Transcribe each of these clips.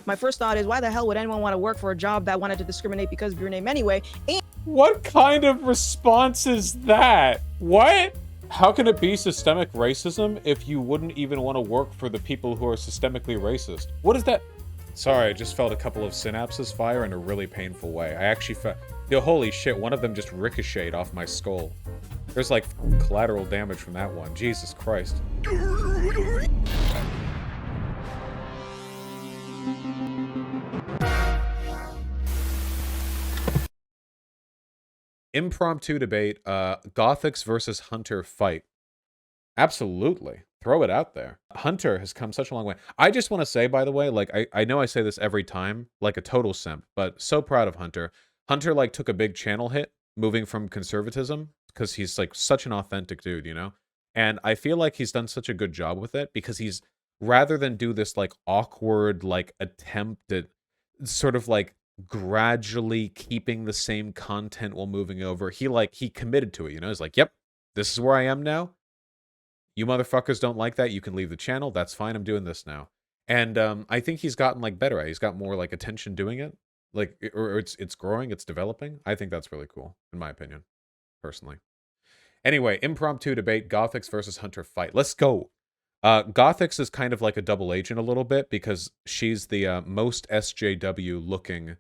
My first thought is, why the hell would anyone want to work for a job that wanted to discriminate because of your name anyway? And what kind of response is that? What? How can it be systemic racism if you wouldn't even want to work for the people who are systemically racist? What is that? Sorry, I just felt a couple of synapses fire in a really painful way. I actually felt... Yo, holy shit, one of them just ricocheted off my skull. There's like collateral damage from that one. Jesus Christ. Impromptu debate, Gothix versus Hunter fight. Absolutely. Throw it out there. Hunter has come such a long way. I just want to say, by the way, like, I know I say this every time, like a total simp, but so proud of Hunter. Hunter, like, took a big channel hit moving from conservatism because he's, like, such an authentic dude, you know? And I feel like he's done such a good job with it because he's, rather than do this, like, awkward, like, attempt at sort of, like, gradually keeping the same content while moving over, he committed to it, you know? He's like, yep, this is where I am now. You motherfuckers don't like that, you can leave the channel. That's fine, I'm doing this now. And I think he's gotten, like, better at it. He's got more, like, attention doing it. Like, or it's growing, it's developing. I think that's really cool, in my opinion, personally. Anyway, impromptu debate, Gothix versus Hunter fight. Let's go. Gothix is kind of like a double agent a little bit because she's the most SJW-looking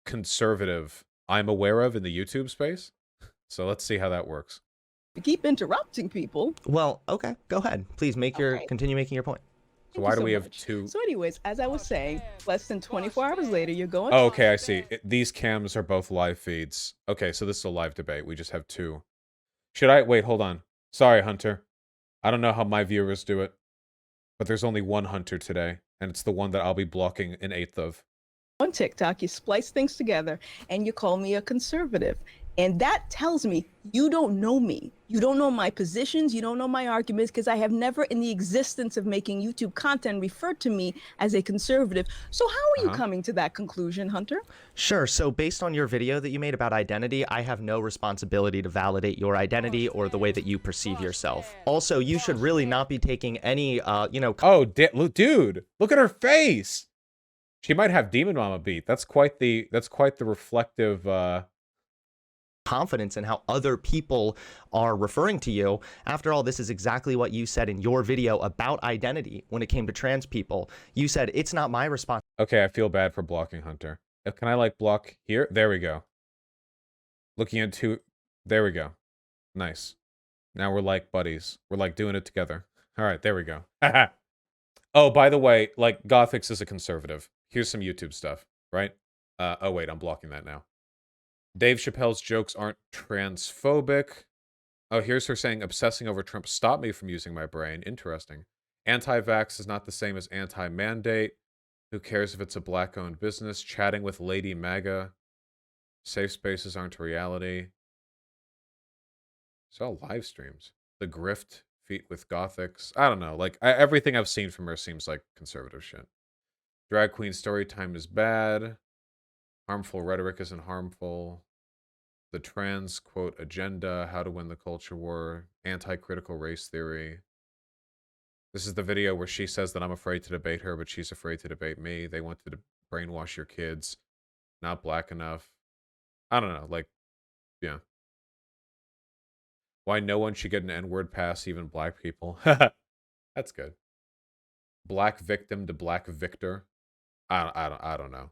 conservative I'm aware of in the YouTube space. So let's see how that works. you keep interrupting people. Well, okay, go ahead. Please continue making your point. So why do we have two? So anyways, as I was saying, less than 24 hours later, you're going... Oh, okay, I see. These cams are both live feeds. Okay, so this is a live debate. We just have two. Should I? Wait, hold on. Sorry, Hunter. I don't know how my viewers do it, but there's only one Hunter today, and it's the one that I'll be blocking an 1/8 of. On TikTok, you splice things together, and you call me a conservative. And that tells me you don't know me. You don't know my positions. You don't know my arguments, because I have never in the existence of making YouTube content referred to me as a conservative. So how are you coming to that conclusion, Hunter? Sure. So based on your video that you made about identity, I have no responsibility to validate your identity or the way that you perceive yourself. Also, you should really not be taking any, you know... Oh, dude, look at her face. She might have Demon Mama beat. That's quite the reflective, confidence in how other people are referring to you. After all, this is exactly what you said in your video about identity when it came to trans people. You said, it's not my responsibility. Okay, I feel bad for blocking Hunter. Can I, like, block here? There we go. Looking into... There we go. Nice. Now we're, like, buddies. We're, like, doing it together. All right, there we go. Oh, by the way, like, Gothix is a conservative. Here's some YouTube stuff, right? Oh, wait, I'm blocking that now. Dave Chappelle's jokes aren't transphobic. Oh, here's her saying, obsessing over Trump stopped me from using my brain. Interesting. Anti-vax is not the same as anti-mandate. Who cares if it's a black-owned business? Chatting with Lady MAGA. Safe spaces aren't a reality. It's all live streams. The Grift, feat with Gothix. I don't know. Like, everything I've seen from her seems like conservative shit. Drag queen story time is bad. Harmful rhetoric isn't harmful. The trans, quote, agenda, how to win the culture war, anti-critical race theory. This is the video where she says that I'm afraid to debate her, but she's afraid to debate me. They want to brainwash your kids. Not black enough. I don't know, like, yeah. Why no one should get an N-word pass, even black people. That's good. Black victim to black victor. I don't know.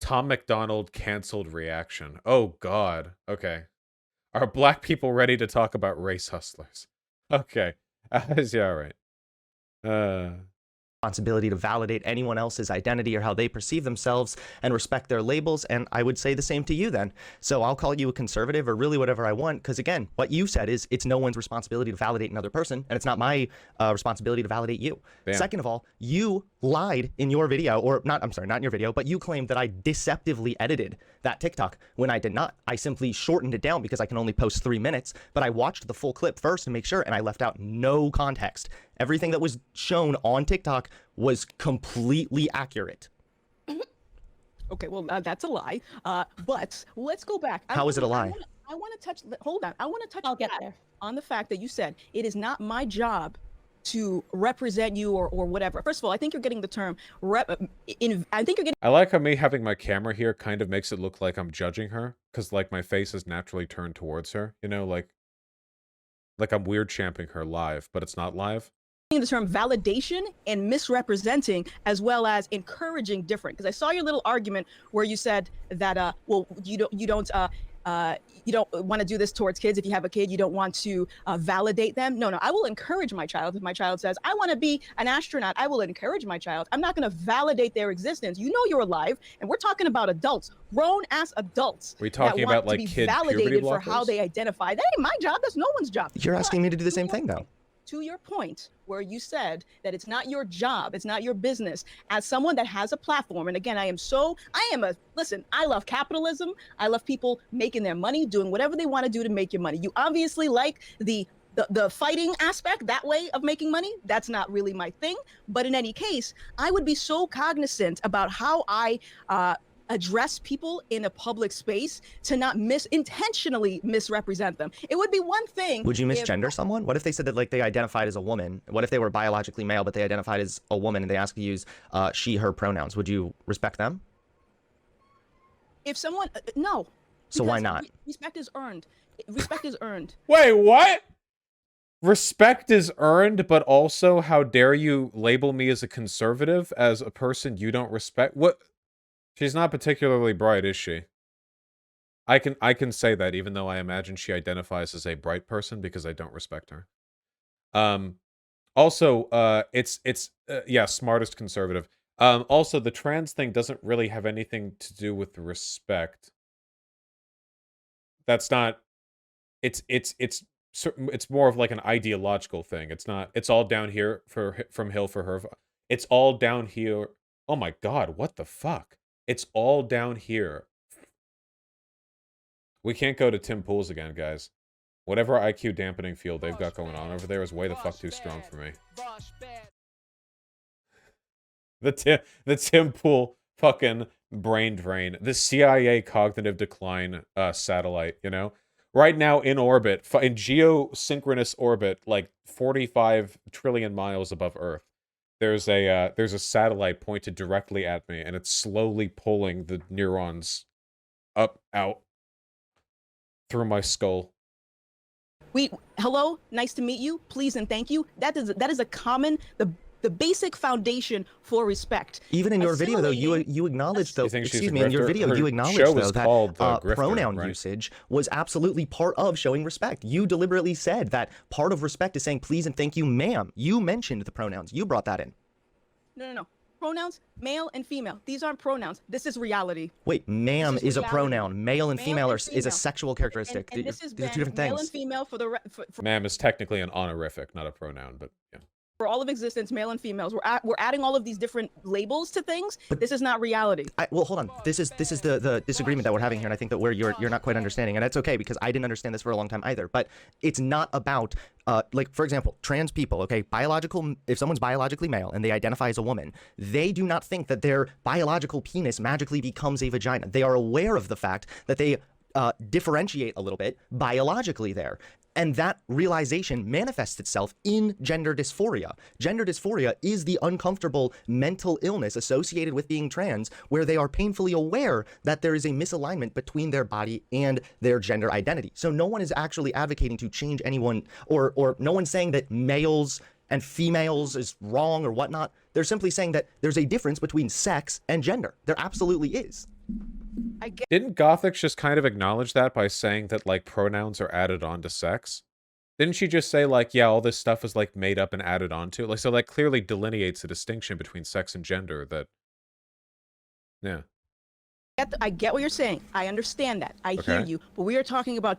Tom McDonald canceled reaction. Oh, God. Okay. Are black people ready to talk about race hustlers? Okay. Yeah, all right. Responsibility to validate anyone else's identity or how they perceive themselves and respect their labels, and I would say the same to you then. So I'll call you a conservative or really whatever I want, because again, what you said is it's no one's responsibility to validate another person, and it's not my responsibility to validate you. Damn. Second of all, you lied in your video, or not, I'm sorry, not in your video, but you claimed that I deceptively edited that TikTok when I did not. I simply shortened it down because I can only post 3 minutes, but I watched the full clip first to make sure, and I left out no context. Everything that was shown on TikTok was completely accurate. Okay, well, that's a lie. But let's go back. How is it a lie? I want to touch, hold on. I want to touch I'll get there. on the fact that you said it is not my job to represent you or whatever. First of all, I think you're getting the term I think you're getting I like how me having my camera here kind of makes it look like I'm judging her, because like my face is naturally turned towards her, you know, like I'm weird champing her live, but it's not live. the term validation and misrepresenting as well as encouraging different, because I saw your little argument where you said that well, you don't want to do this towards kids. If you have a kid, you don't want to validate them. No, I will encourage my child. If my child says, I want to be an astronaut, I will encourage my child. I'm not going to validate their existence. You know, you're alive, and we're talking about adults, grown ass adults. Are we talking about like kid validated puberty for how blockers? they identify? That ain't my job. That's no one's job. You're asking me to do the same thing, though. To your point, where you said that it's not your job, it's not your business, as someone that has a platform, and again, listen, I love capitalism. I love people making their money, doing whatever they want to do to make your money. You obviously like the fighting aspect, that way of making money. That's not really my thing. But in any case, I would be so cognizant about how I address people in a public space to not intentionally misrepresent them. It would be one thing. Would you misgender someone? What if they said that like they identified as a woman? What if they were biologically male but they identified as a woman and they asked to use she, her pronouns? Would you respect them? If someone no. So why not? Respect is earned. Respect is earned. Wait, what? Respect is earned, but also how dare you label me as a conservative, as a person you don't respect? What? She's not particularly bright, is she? I can say that, even though I imagine she identifies as a bright person, because I don't respect her. Also, yeah, smartest conservative. Also, the trans thing doesn't really have anything to do with respect. That's not. It's more of like an ideological thing. It's not. It's all down here from Hill for her. It's all down here. Oh my God! What the fuck? It's all down here. We can't go to Tim Pool's again, guys. Whatever IQ dampening field they've got going on over there is way the fuck too strong for me. The Tim Pool fucking brain drain. The CIA cognitive decline satellite, you know? Right now in orbit, in geosynchronous orbit, like 45 trillion miles above Earth. There's a satellite pointed directly at me, and it's slowly pulling the neurons out through my skull. Hello, nice to meet you. Please and thank you. That is a common the basic foundation for respect. Even in your video, though, you acknowledged, though, excuse me, in your video, you acknowledged, though, that pronoun usage was absolutely part of showing respect. You deliberately said that part of respect is saying please and thank you, ma'am. You mentioned the pronouns. You brought that in. No. Pronouns, male and female. These aren't pronouns. This is reality. Wait, ma'am is a pronoun. Male and female is a sexual characteristic. And this is These are two different things. male and female for ma'am is technically an honorific, not a pronoun, but yeah. For all of existence, male and females, we're adding all of these different labels to things, but this is not reality. Well, hold on. This is the disagreement that we're having here, and I think that where you're not quite understanding, and it's okay because I didn't understand this for a long time either. But it's not about like, for example, trans people. Okay, if someone's biologically male and they identify as a woman, they do not think that their biological penis magically becomes a vagina. They are aware of the fact that they differentiate a little bit biologically there. And that realization manifests itself in gender dysphoria. Gender dysphoria is the uncomfortable mental illness associated with being trans, where they are painfully aware that there is a misalignment between their body and their gender identity. So no one is actually advocating to change anyone, or no one's saying that males and females is wrong or whatnot. They're simply saying that there's a difference between sex and gender. There absolutely is. Didn't Gothix just kind of acknowledge that by saying that, like, pronouns are added on to sex? Didn't she just say, like, yeah, all this stuff is, like, made up and added onto? Like, so that clearly delineates a distinction between sex and gender that... Yeah. I get what you're saying. I understand that. I hear you. But we're talking about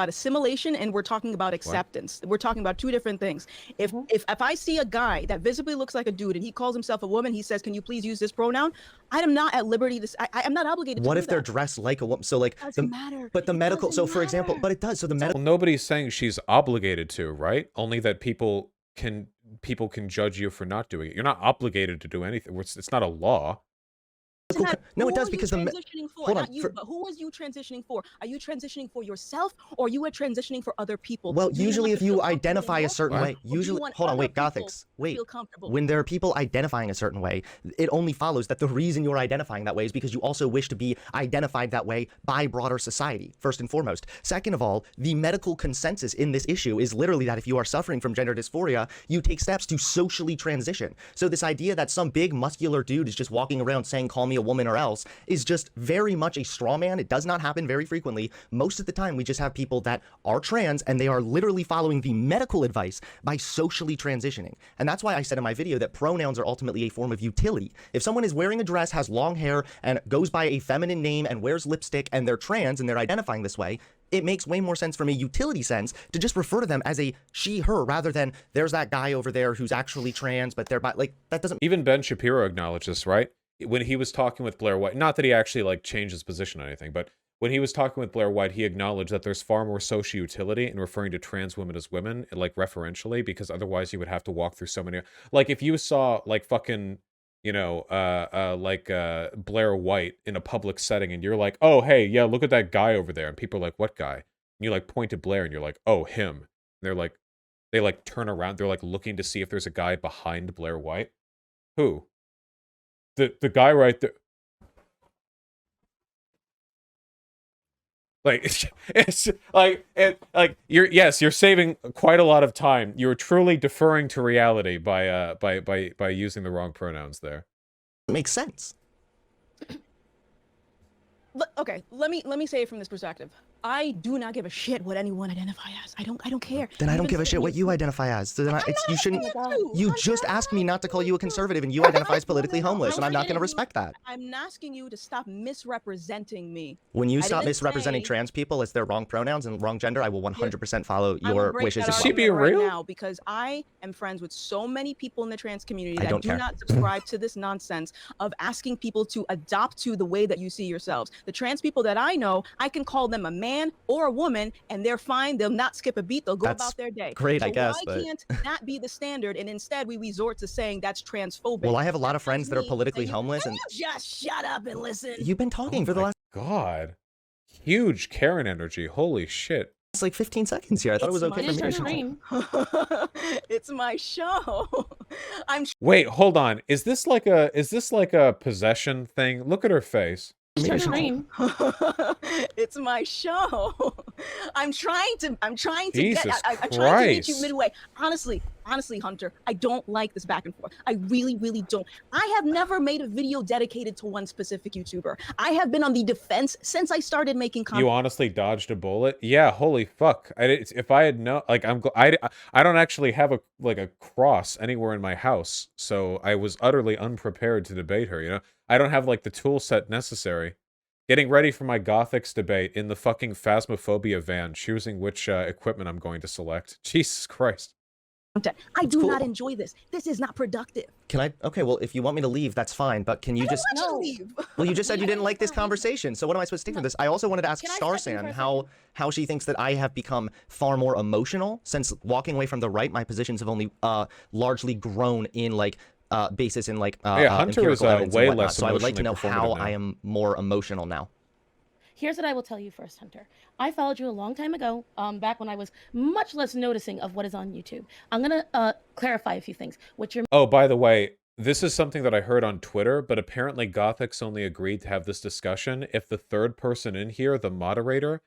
assimilation and we're talking about acceptance. What? We're talking about two different things. If I see a guy that visibly looks like a dude and he calls himself a woman, he says, "Can you please use this pronoun?" I am not at liberty to. I'm not obligated. What to if they're dressed like a woman? So like, doesn't matter. But the medical. So for example, but it does. So the medical. Well, nobody's saying she's obligated to, right? Only that people can judge you for not doing it. You're not obligated to do anything. It's not a law. No, Who it does are because you the transitioning for? hold on. Not you, but who was you transitioning for? Are you transitioning for yourself, or you are transitioning for other people? Well, Do you usually want if to feel you comfortable in identify a your certain skin, way, or do you usually want hold on, other wait, people Gothix, to wait. feel comfortable? When there are people identifying a certain way, it only follows that the reason you're identifying that way is because you also wish to be identified that way by broader society, first and foremost. Second of all, the medical consensus in this issue is literally that if you are suffering from gender dysphoria, you take steps to socially transition. So this idea that some big muscular dude is just walking around saying, call me a woman or else, is just very much a straw man. It does not happen very frequently. Most of the time, we just have people that are trans and they are literally following the medical advice by socially transitioning. And that's why I said in my video that pronouns are ultimately a form of utility. If someone is wearing a dress, has long hair, and goes by a feminine name and wears lipstick and they're trans and they're identifying this way, it makes way more sense from a utility sense to just refer to them as a she, her, rather than there's that guy over there who's actually trans, but they're like, that doesn't. Even Ben Shapiro acknowledged this, right? When he was talking with Blair White, not that he actually like changed his position or anything, but when he was talking with Blair White, he acknowledged that there's far more social utility in referring to trans women as women, like referentially, because otherwise you would have to walk through so many. Like if you saw like fucking, you know, Blair White in a public setting, and you're like, oh hey, yeah, look at that guy over there, and people are like, what guy? And you like point to Blair, and you're like, oh him. And they're like, they like turn around, they're like looking to see if there's a guy behind Blair White. Who? The guy right there. Like it's like you're saving quite a lot of time. You're truly deferring to reality by using the wrong pronouns there. Makes sense. Okay, let me say it from this perspective. I do not give a shit what anyone identify as. I don't care. Then I don't give a shit what you identify as. So then you shouldn't. You just asked me not to call you a conservative, and you identify as politically homeless, and I'm not going to respect that. I'm asking you to stop misrepresenting me. When you stop misrepresenting trans people as their wrong pronouns and wrong gender, I will 100% follow your wishes. Is she being real? Now, because I am friends with so many people in the trans community that do not subscribe to this nonsense of asking people to adopt to the way that you see yourselves. The trans people that I know, I can call them a man or a woman, and they're fine. They'll not skip a beat. They'll go about their day. Great, so I guess. Why can't that be the standard? And instead, we resort to saying that's transphobic. Well, I have a lot of friends that are politically homeless, and just shut up and listen. You've been talking for the last. God, huge Karen energy. Holy shit. It's like 15 seconds here. I thought it was okay for me to stream. It's my show. Wait, hold on. Is this like a possession thing? Look at her face. It's my show. I'm trying to Jesus get I'm trying to meet you midway. Honestly, Hunter, I don't like this back and forth. I really, really don't. I have never made a video dedicated to one specific YouTuber. I have been on the defense since I started making content. You honestly dodged a bullet? Yeah, holy fuck. If I had no, like, I don't actually have a cross anywhere in my house, so I was utterly unprepared to debate her, you know? I don't have, like, the tool set necessary. Getting ready for my Gothix debate in the fucking Phasmophobia van, choosing which equipment I'm going to select. Jesus Christ. I do not enjoy this. This is not productive. Can I? Okay, well, if you want me to leave, that's fine. But can you just? No. Leave. Well, you just said you didn't like this conversation. So what am I supposed to take from this? I also wanted to ask Starsan how she thinks that I have become far more emotional since walking away from the right. My positions have only largely grown in like basis in like Hunter is way less. So I would like to know how I am more emotional now. Here's what I will tell you first, Hunter. I followed you a long time ago, back when I was much less noticing of what is on YouTube. I'm going to clarify a few things. Oh, by the way, this is something that I heard on Twitter, but apparently Gothix only agreed to have this discussion if the third person in here, the moderator,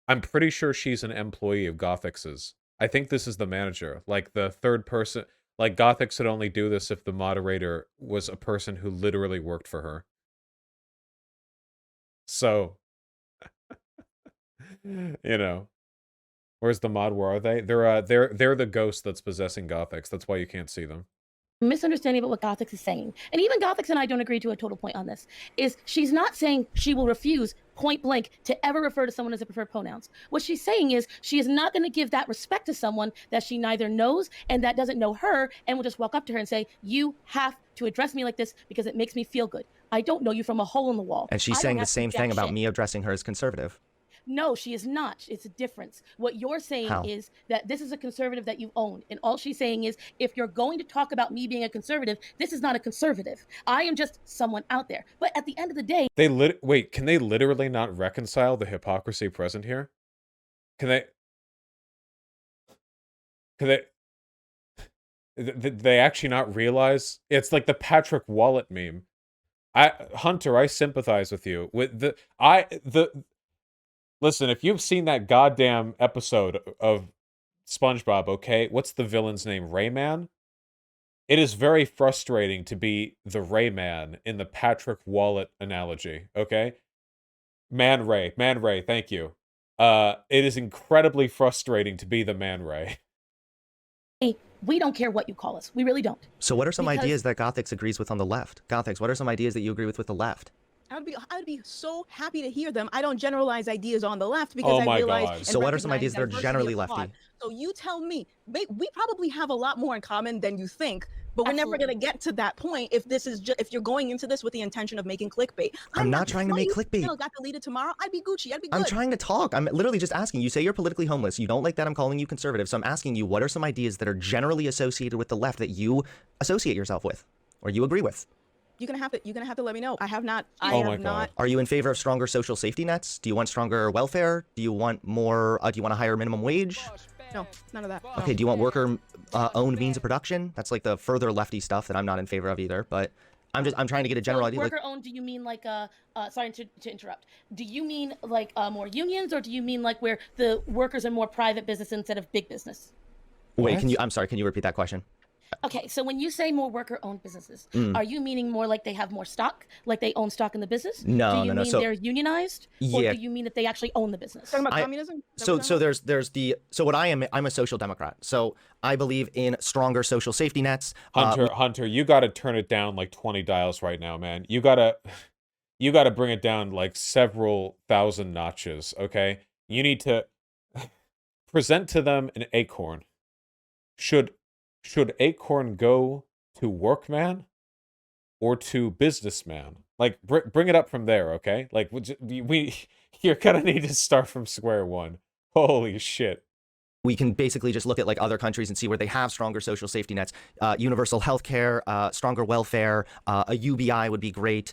I'm pretty sure she's an employee of Gothix's. I think this is the manager. Like, the third person, like, Gothix would only do this if the moderator was a person who literally worked for her. So... you know, where's the mod? Where are they? They're the ghost that's possessing Gothix. That's why you can't see them. Misunderstanding about what Gothix is saying, and even Gothix and I don't agree to a total point on this, is she's not saying she will refuse point blank to ever refer to someone as a preferred pronouns. What she's saying is she is not going to give that respect to someone that she neither knows and that doesn't know her, and will just walk up to her and say, you have to address me like this because it makes me feel good. I don't know you from a hole in the wall. And she's saying the same thing about me addressing her as conservative. No, she is not. It's a difference. What you're saying How? is that this is a conservative that you've owned. And all she's saying is, if you're going to talk about me being a conservative, this is not a conservative. I am just someone out there. But at the end of the day, Wait, can they literally not reconcile the hypocrisy present here? Can they? Can they? They actually not realize? It's like the Patrick Wallet meme. Hunter, I sympathize with you. Listen, if you've seen that goddamn episode of SpongeBob, okay, what's the villain's name? Rayman? It is very frustrating to be the Rayman in the Patrick Wallet analogy, okay? Man Ray, thank you. It is incredibly frustrating to be the Man Ray. we don't care what you call us. We really don't. So what are some Because- ideas that Gothix agrees with on the left? Gothix, what are some ideas that you agree with the left? I would be so happy to hear them. I don't generalize ideas on the left because Oh I my realize. God. and So what are some recognize ideas that are diversity generally of lefty? thought. So you tell me. We probably have a lot more in common than you think, but we're never Absolutely. going to get to that point if this is just if you're going into this with the intention of making clickbait. I'm not trying to make clickbait. Got deleted tomorrow. I'd be Gucci. I'd be good. I'm trying to talk. I'm literally just asking. You say you're politically homeless. You don't like that I'm calling you conservative. So I'm asking you, what are some ideas that are generally associated with the left that you associate yourself with or you agree with? You're gonna have to let me know. I have not. I Oh have my not. God. Are you in favor of stronger social safety nets? Do you want stronger welfare? Do you want more? Do you want a higher minimum wage? No, none of that. Okay. Do you want worker owned means of production? That's like the further lefty stuff that I'm not in favor of either. But I'm trying to get a general idea. Worker owned, do you mean like sorry to interrupt. Do you mean like more unions, or do you mean like where the workers are more private business instead of big business? Wait, What? I'm sorry, can you repeat that question? Okay, so when you say more worker-owned businesses, Mm. are you meaning more like they have more stock, like they own stock in the business? No, do you no, no, mean so- they're unionized, Yeah. or do you mean that they actually own the business? Talking about I- communism. Is that So what you're talking there's the what I'm a social democrat. So I believe in stronger social safety nets. Hunter, you got to turn it down like 20 dials right now, man. You got to bring it down like several thousand notches, okay? You need to present to them an acorn. Should acorn go to workman or to businessman? Like bring it up from there, okay? Like you're going to need to start from square one. Holy shit. We can basically just look at like other countries and see where they have stronger social safety nets, universal health care, stronger welfare, a UBI would be great.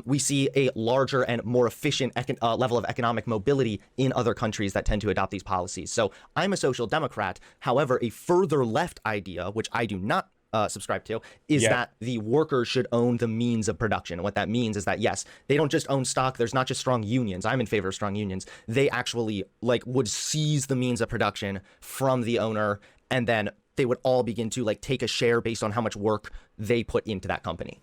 We see a larger and more efficient level of economic mobility in other countries that tend to adopt these policies. So I'm a social democrat. However, a further left idea, which I do not subscribe to, is Yeah. that the workers should own the means of production. And what that means is that, yes, they don't just own stock. There's not just strong unions. I'm in favor of strong unions. They actually like would seize the means of production from the owner, and then they would all begin to like take a share based on how much work they put into that company.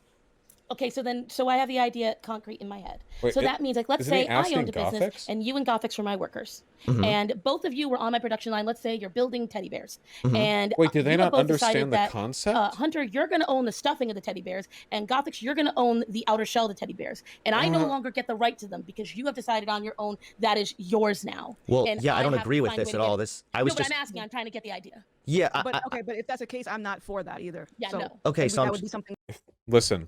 Okay, so I have the idea concrete in my head. Wait, so that means like let's isn't he say I asking owned a business Gothix? and you and Gothix were my workers, Mhm. and both of you were on my production line. Let's say you're building teddy bears, Mhm. and Wait, do they you not have both decided understand the that, concept? Hunter, you're going to own the stuffing of the teddy bears, and Gothix, you're going to own the outer shell of the teddy bears, and I no longer get the right to them because you have decided on your own that is yours now. Well, And yeah, I don't have to agree with find a this way at to all. get it. This I was No, but just I'm asking. I'm trying to get the idea. yeah. But okay, but if that's the case, I'm not for that either. Yeah, so no. Okay, so that I'm would be something. Listen,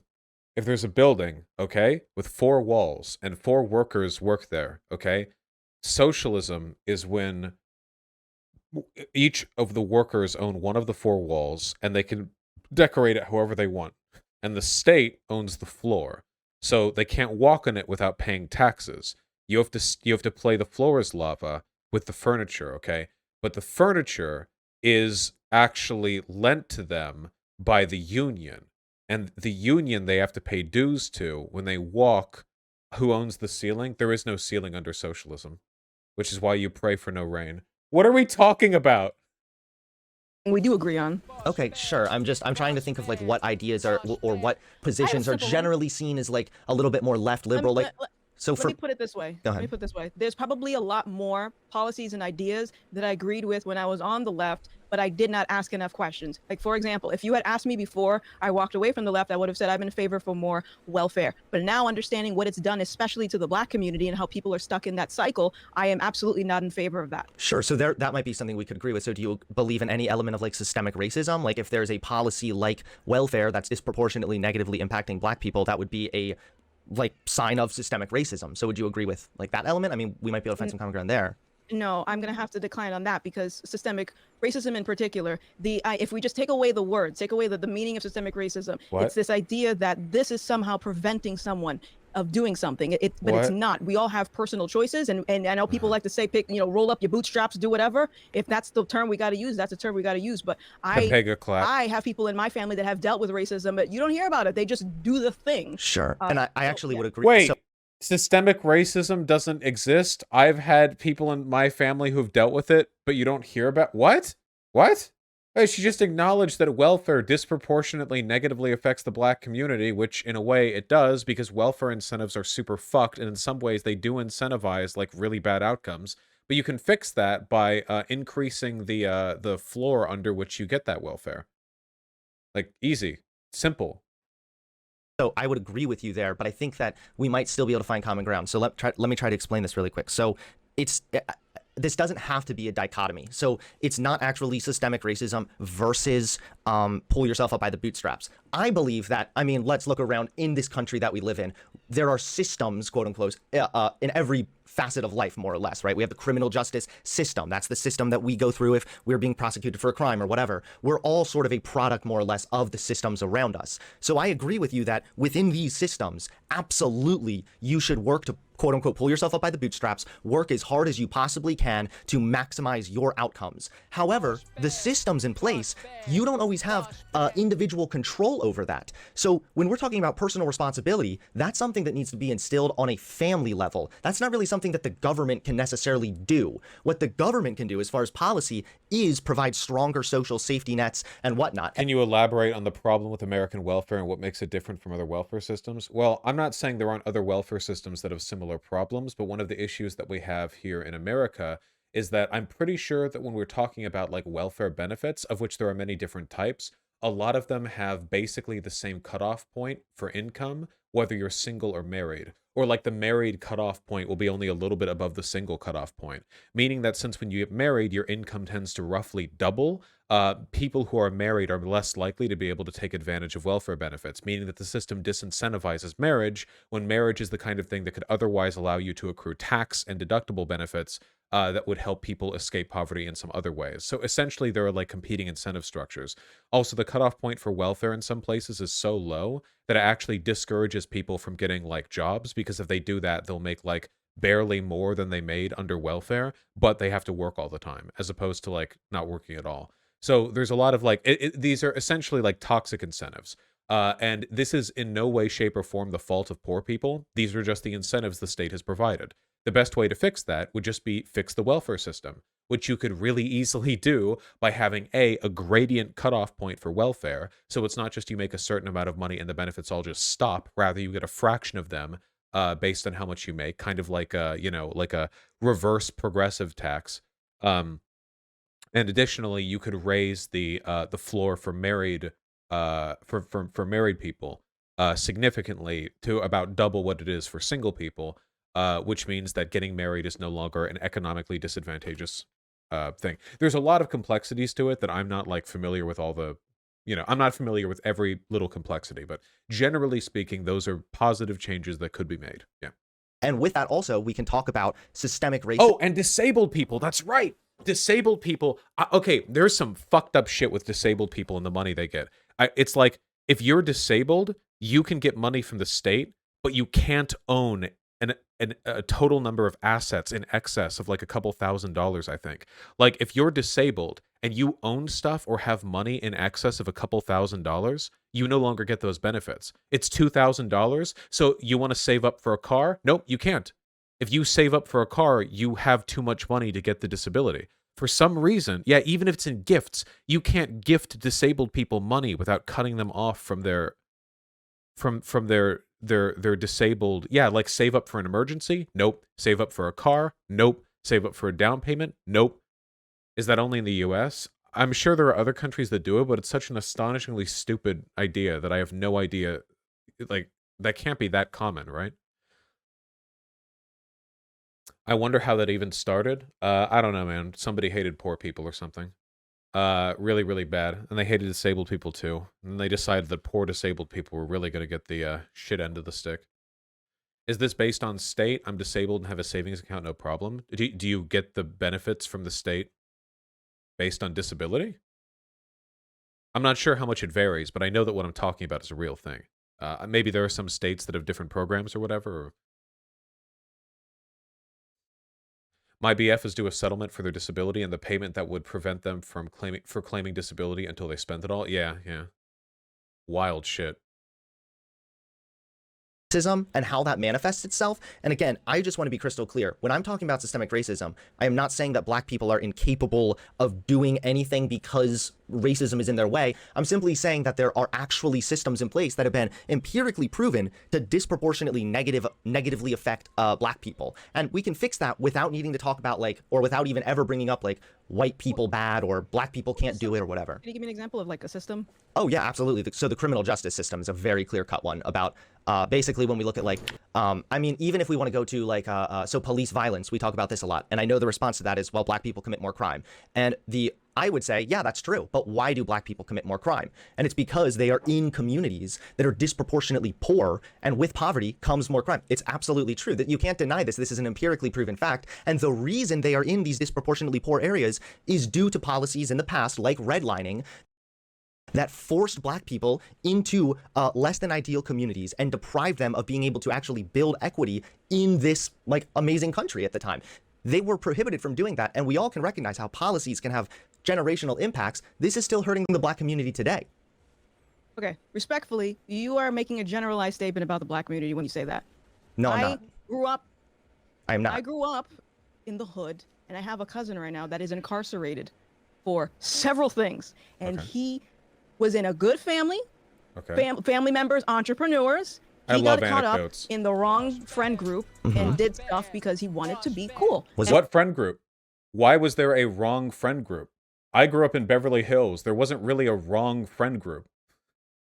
if there's a building, okay, with 4 walls and 4 workers work there, okay, socialism is when each of the workers own one of the 4 walls and they can decorate it however they want. And the state owns the floor. So they can't walk on it without paying taxes. You have to play the floor as lava with the furniture, okay? But the furniture is actually lent to them by the union. And the union they have to pay dues to when they walk. Who owns the ceiling? There is no ceiling under socialism, which is why you pray for no rain. What are we talking about? We do agree on. Okay, sure. I'm trying to think of like what ideas are or what positions are simple one. generally seen as like a little bit more left liberal. Like so Let for me put it this way. Go Let me ahead. put it this way. There's probably a lot more policies and ideas that I agreed with when I was on the left, but I did not ask enough questions. Like, for example, if you had asked me before I walked away from the left, I would have said I'm in favor for more welfare. But now understanding what it's done, especially to the Black community and how people are stuck in that cycle, I am absolutely not in favor of that. Sure. So that might be something we could agree with. So do you believe in any element of like systemic racism? Like if there's a policy like welfare that's disproportionately negatively impacting Black people, that would be a like sign of systemic racism. So would you agree with like that element? I mean, we might be able to find some common ground there. No, I'm going to have to decline on that because systemic racism in particular, if we just take away the words, take away the meaning of systemic racism, What? it's this idea that this is somehow preventing someone of doing something. But it's What? not. We all have personal choices, and I know people like to say, roll up your bootstraps, do whatever. If that's the term we got to use, that's the term we got to use. But Pega clap. I have people in my family that have dealt with racism, but you don't hear about it. They just do the thing. Sure. And I actually would agree. Wait, So, systemic racism doesn't exist? I've had people in my family who've dealt with it, but you don't hear about what? What? Hey, she just acknowledged that welfare disproportionately negatively affects the black community, which in a way it does because welfare incentives are super fucked, and in some ways they do incentivize like really bad outcomes. But you can fix that by increasing the floor under which you get that welfare. Like easy, simple. So I would agree with you there, but I think that we might still be able to find common ground. So let me try to explain this really quick. So this doesn't have to be a dichotomy. So it's not actually systemic racism versus pull yourself up by the bootstraps. I believe that, I mean, let's look around in this country that we live in. There are systems, quote unquote, in every facet of life, more or less, right? We have the criminal justice system. That's the system that we go through if we're being prosecuted for a crime or whatever. We're all sort of a product, more or less, of the systems around us. So I agree with you that within these systems, absolutely, you should work to quote unquote, pull yourself up by the bootstraps, work as hard as you possibly can to maximize your outcomes. However, the systems in place, you don't always have individual control over that. So when we're talking about personal responsibility, that's something that needs to be instilled on a family level. That's not really something that the government can necessarily do. What the government can do as far as policy is provide stronger social safety nets and whatnot. Can you elaborate on the problem with American welfare and what makes it different from other welfare systems? Well, I'm not saying there aren't other welfare systems that have similar problems, but one of the issues that we have here in America is that I'm pretty sure that when we're talking about like welfare benefits, of which there are many different types, a lot of them have basically the same cutoff point for income, whether you're single or married. Or like the married cutoff point will be only a little bit above the single cutoff point, meaning that since when you get married, your income tends to roughly double. People who are married are less likely to be able to take advantage of welfare benefits, meaning that the system disincentivizes marriage when marriage is the kind of thing that could otherwise allow you to accrue tax and deductible benefits that would help people escape poverty in some other ways. So essentially, there are like competing incentive structures. Also, the cutoff point for welfare in some places is so low that it actually discourages people from getting like jobs, because if they do that, they'll make like barely more than they made under welfare, but they have to work all the time, as opposed to like not working at all. So there's a lot of like, these are essentially like toxic incentives. And this is in no way, shape, or form the fault of poor people. These are just the incentives the state has provided. The best way to fix that would just be fix the welfare system, which you could really easily do by having a gradient cutoff point for welfare. So it's not just you make a certain amount of money and the benefits all just stop. Rather, you get a fraction of them based on how much you make, kind of like a, like a reverse progressive tax. And additionally, you could raise the floor for married for married people significantly to about double what it is for single people. Which means that getting married is no longer an economically disadvantageous thing. There's a lot of complexities to it that I'm not like familiar with all the, I'm not familiar with every little complexity, but generally speaking, those are positive changes that could be made. Yeah. And with that also, we can talk about systemic racism. Oh, and disabled people. That's right. Disabled people. Okay, there's some fucked up shit with disabled people and the money they get. It's like, if you're disabled, you can get money from the state, but you can't own a total number of assets in excess of like a couple $1,000s, I think. Like if you're disabled and you own stuff or have money in excess of a couple $1,000s, you no longer get those benefits. It's $2,000. So you want to save up for a car? Nope, you can't. If you save up for a car, you have too much money to get the disability. For some reason, yeah, even if it's in gifts, you can't gift disabled people money without cutting them off from their they're disabled. Yeah, like save up for an emergency? Nope. Save up for a car? Nope. Save up for a down payment? Nope. Is that only in the US? I'm sure there are other countries that do it, but it's such an astonishingly stupid idea that I have no idea. Like, that can't be that common, right? I wonder how that even started. I don't know, man. Somebody hated poor people or something. Really, really bad. And they hated disabled people too. And they decided that poor disabled people were really going to get the shit end of the stick. Is this based on state? I'm disabled and have a savings account, no problem. Do you get the benefits from the state based on disability? I'm not sure how much it varies, but I know that what I'm talking about is a real thing. Maybe there are some states that have different programs or whatever. Or... My BF is due a settlement for their disability and the payment that would prevent them from claiming disability until they spent it all. Yeah, yeah. Wild shit. Racism and how that manifests itself. And again, I just want to be crystal clear. When I'm talking about systemic racism, I am not saying that black people are incapable of doing anything because racism is in their way. I'm simply saying that there are actually systems in place that have been empirically proven to disproportionately negatively affect black people. And we can fix that without needing to talk about like, or without even ever bringing up like white people bad or black people can't do it or whatever. Can you give me an example of like a system? Oh yeah, absolutely. So the criminal justice system is a very clear-cut one about basically when we look at like, I mean, even if we want to go to like, so police violence, we talk about this a lot. And I know the response to that is, well, black people commit more crime. And I would say, yeah, that's true. But why do black people commit more crime? And it's because they are in communities that are disproportionately poor, and with poverty comes more crime. It's absolutely true that you can't deny this. This is an empirically proven fact. And the reason they are in these disproportionately poor areas is due to policies in the past, like redlining, that forced black people into less than ideal communities and deprived them of being able to actually build equity in this like amazing country at the time. They were prohibited from doing that, and we all can recognize how policies can have generational impacts. This is still hurting the black community today. Okay, respectfully, you are making a generalized statement about the black community when you say that. No, I'm not. I grew up in the hood, and I have a cousin right now that is incarcerated for several things, and he was in a good family, family members, entrepreneurs. He got caught up in the wrong friend group and did stuff because he wanted to be cool. What friend group? Why was there a wrong friend group? I grew up in Beverly Hills. There wasn't really a wrong friend group.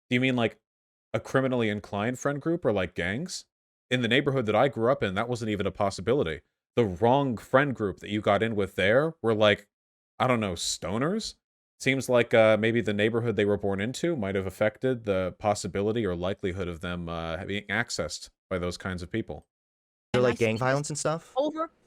Do you mean like a criminally inclined friend group or like gangs? In the neighborhood that I grew up in, that wasn't even a possibility. The wrong friend group that you got in with there were like, I don't know, stoners? Seems like maybe the neighborhood they were born into might have affected the possibility or likelihood of them being accessed by those kinds of people. They're like gang violence and stuff?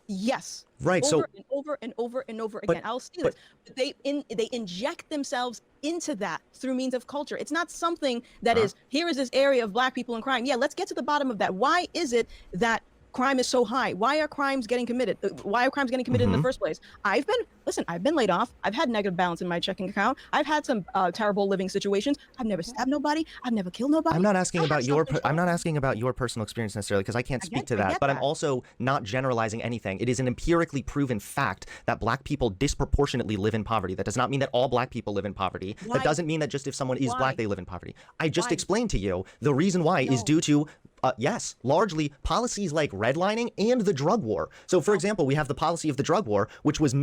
Yes. Right. Over and over and over and over again. I'll see this. But they inject themselves into that through means of culture. It's not something that is, here is this area of black people and crime. Yeah, let's get to the bottom of that. Why is it that crime is so high? Why are crimes getting committed? Why are crimes getting committed in the first place? I've been laid off. I've had negative balance in my checking account. I've had some terrible living situations. I've never stabbed nobody. I've never killed nobody. I'm not asking about your personal experience necessarily, because I can't speak to that. But I'm also not generalizing anything. It is an empirically proven fact that black people disproportionately live in poverty. That does not mean that all black people live in poverty. That doesn't mean that just if someone is black, they live in poverty. I just explained to you the reason why is due to yes, largely policies like redlining and the drug war. So, for example, we have the policy of the drug war, which was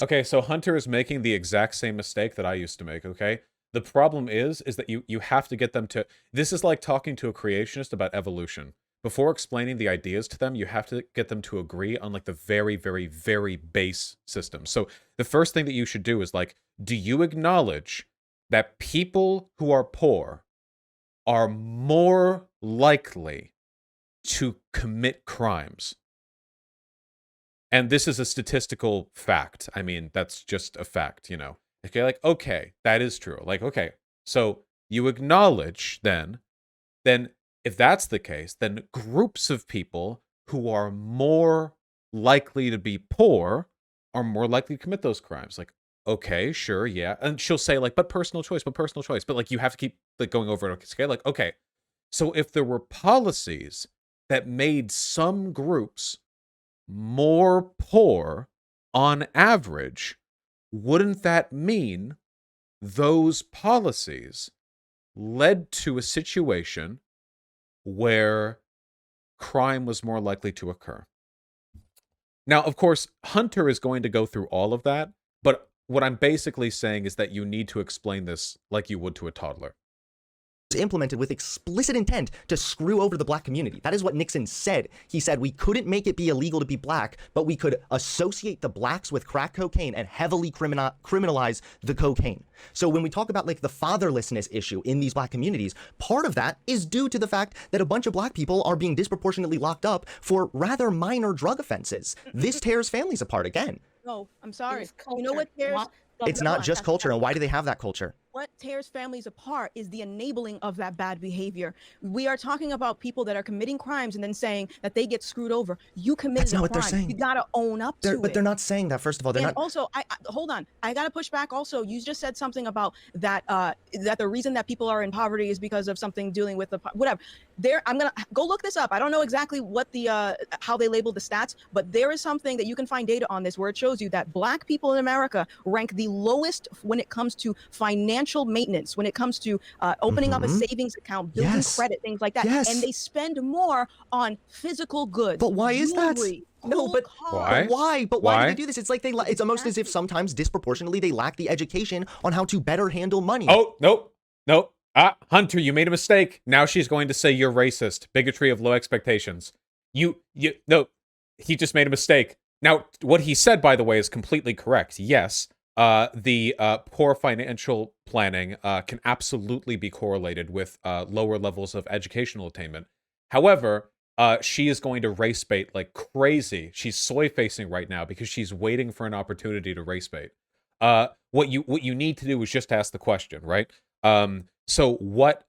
okay. So Hunter is making the exact same mistake that I used to make. Okay, the problem is that you have to get them to. This is like talking to a creationist about evolution. Before explaining the ideas to them, you have to get them to agree on like the very, very, very base system. So the first thing that you should do is like, do you acknowledge that people who are poor are more likely to commit crimes? And this is a statistical fact. I mean, that's just a fact, you know. Okay, like, okay, that is true. Like, okay, so you acknowledge then if that's the case, then groups of people who are more likely to be poor are more likely to commit those crimes. Like, okay, sure, yeah. And she'll say like, but personal choice. But like, you have to keep like going over it. Okay, like, okay, so if there were policies that made some groups more poor on average, wouldn't that mean those policies led to a situation where crime was more likely to occur? Now, of course, Hunter is going to go through all of that, but what I'm basically saying is that you need to explain this like you would to a toddler. implemented with explicit intent to screw over the black community. That is what Nixon said. He said we couldn't make it be illegal to be black, but we could associate the blacks with crack cocaine and heavily criminalize the cocaine. So when we talk about like the fatherlessness issue in these black communities, part of that is due to the fact that a bunch of black people are being disproportionately locked up for rather minor drug offenses. This tears families apart again. No, I'm sorry. It's You know what tears? It's not just culture. And why do they have that culture? What tears families apart is the enabling of that bad behavior. We are talking about people that are committing crimes and then saying that they get screwed over. You committed That's not a what they're crime. saying. You gotta own up to it. But they're not saying that. First of all, they're And not. also, I hold on. I gotta push back. Also, you just said something about that. That the reason that people are in poverty is because of something dealing with the whatever. I'm gonna go look this up. I don't know exactly what the how they label the stats, but there is something that you can find data on this where it shows you that black people in America rank the lowest when it comes to financial maintenance, when it comes to opening up a savings account, building credit, things like that. And they spend more on physical goods. But why is that? No, but Why? why? But why do they do this? It's like it's almost as if sometimes disproportionately they lack the education on how to better handle money. Oh, nope. Hunter, you made a mistake. Now she's going to say you're racist. Bigotry of low expectations. No, he just made a mistake. Now, what he said, by the way, is completely correct. Yes, the poor financial planning can absolutely be correlated with lower levels of educational attainment. However, she is going to race bait like crazy. She's soy facing right now because she's waiting for an opportunity to race bait. What you need to do is just ask the question, right? So what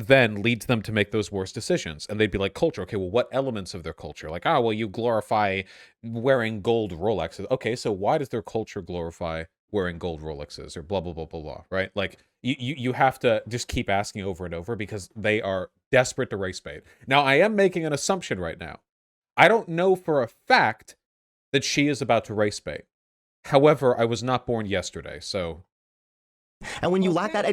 then leads them to make those worse decisions? And they'd be like, culture. Okay, well, what elements of their culture? Like, well, you glorify wearing gold Rolexes. Okay, so why does their culture glorify wearing gold Rolexes or blah, blah, blah, blah, blah, right? Like, you have to just keep asking over and over because they are desperate to race bait. Now, I am making an assumption right now. I don't know for a fact that she is about to race bait. However, I was not born yesterday, so... And when you lack that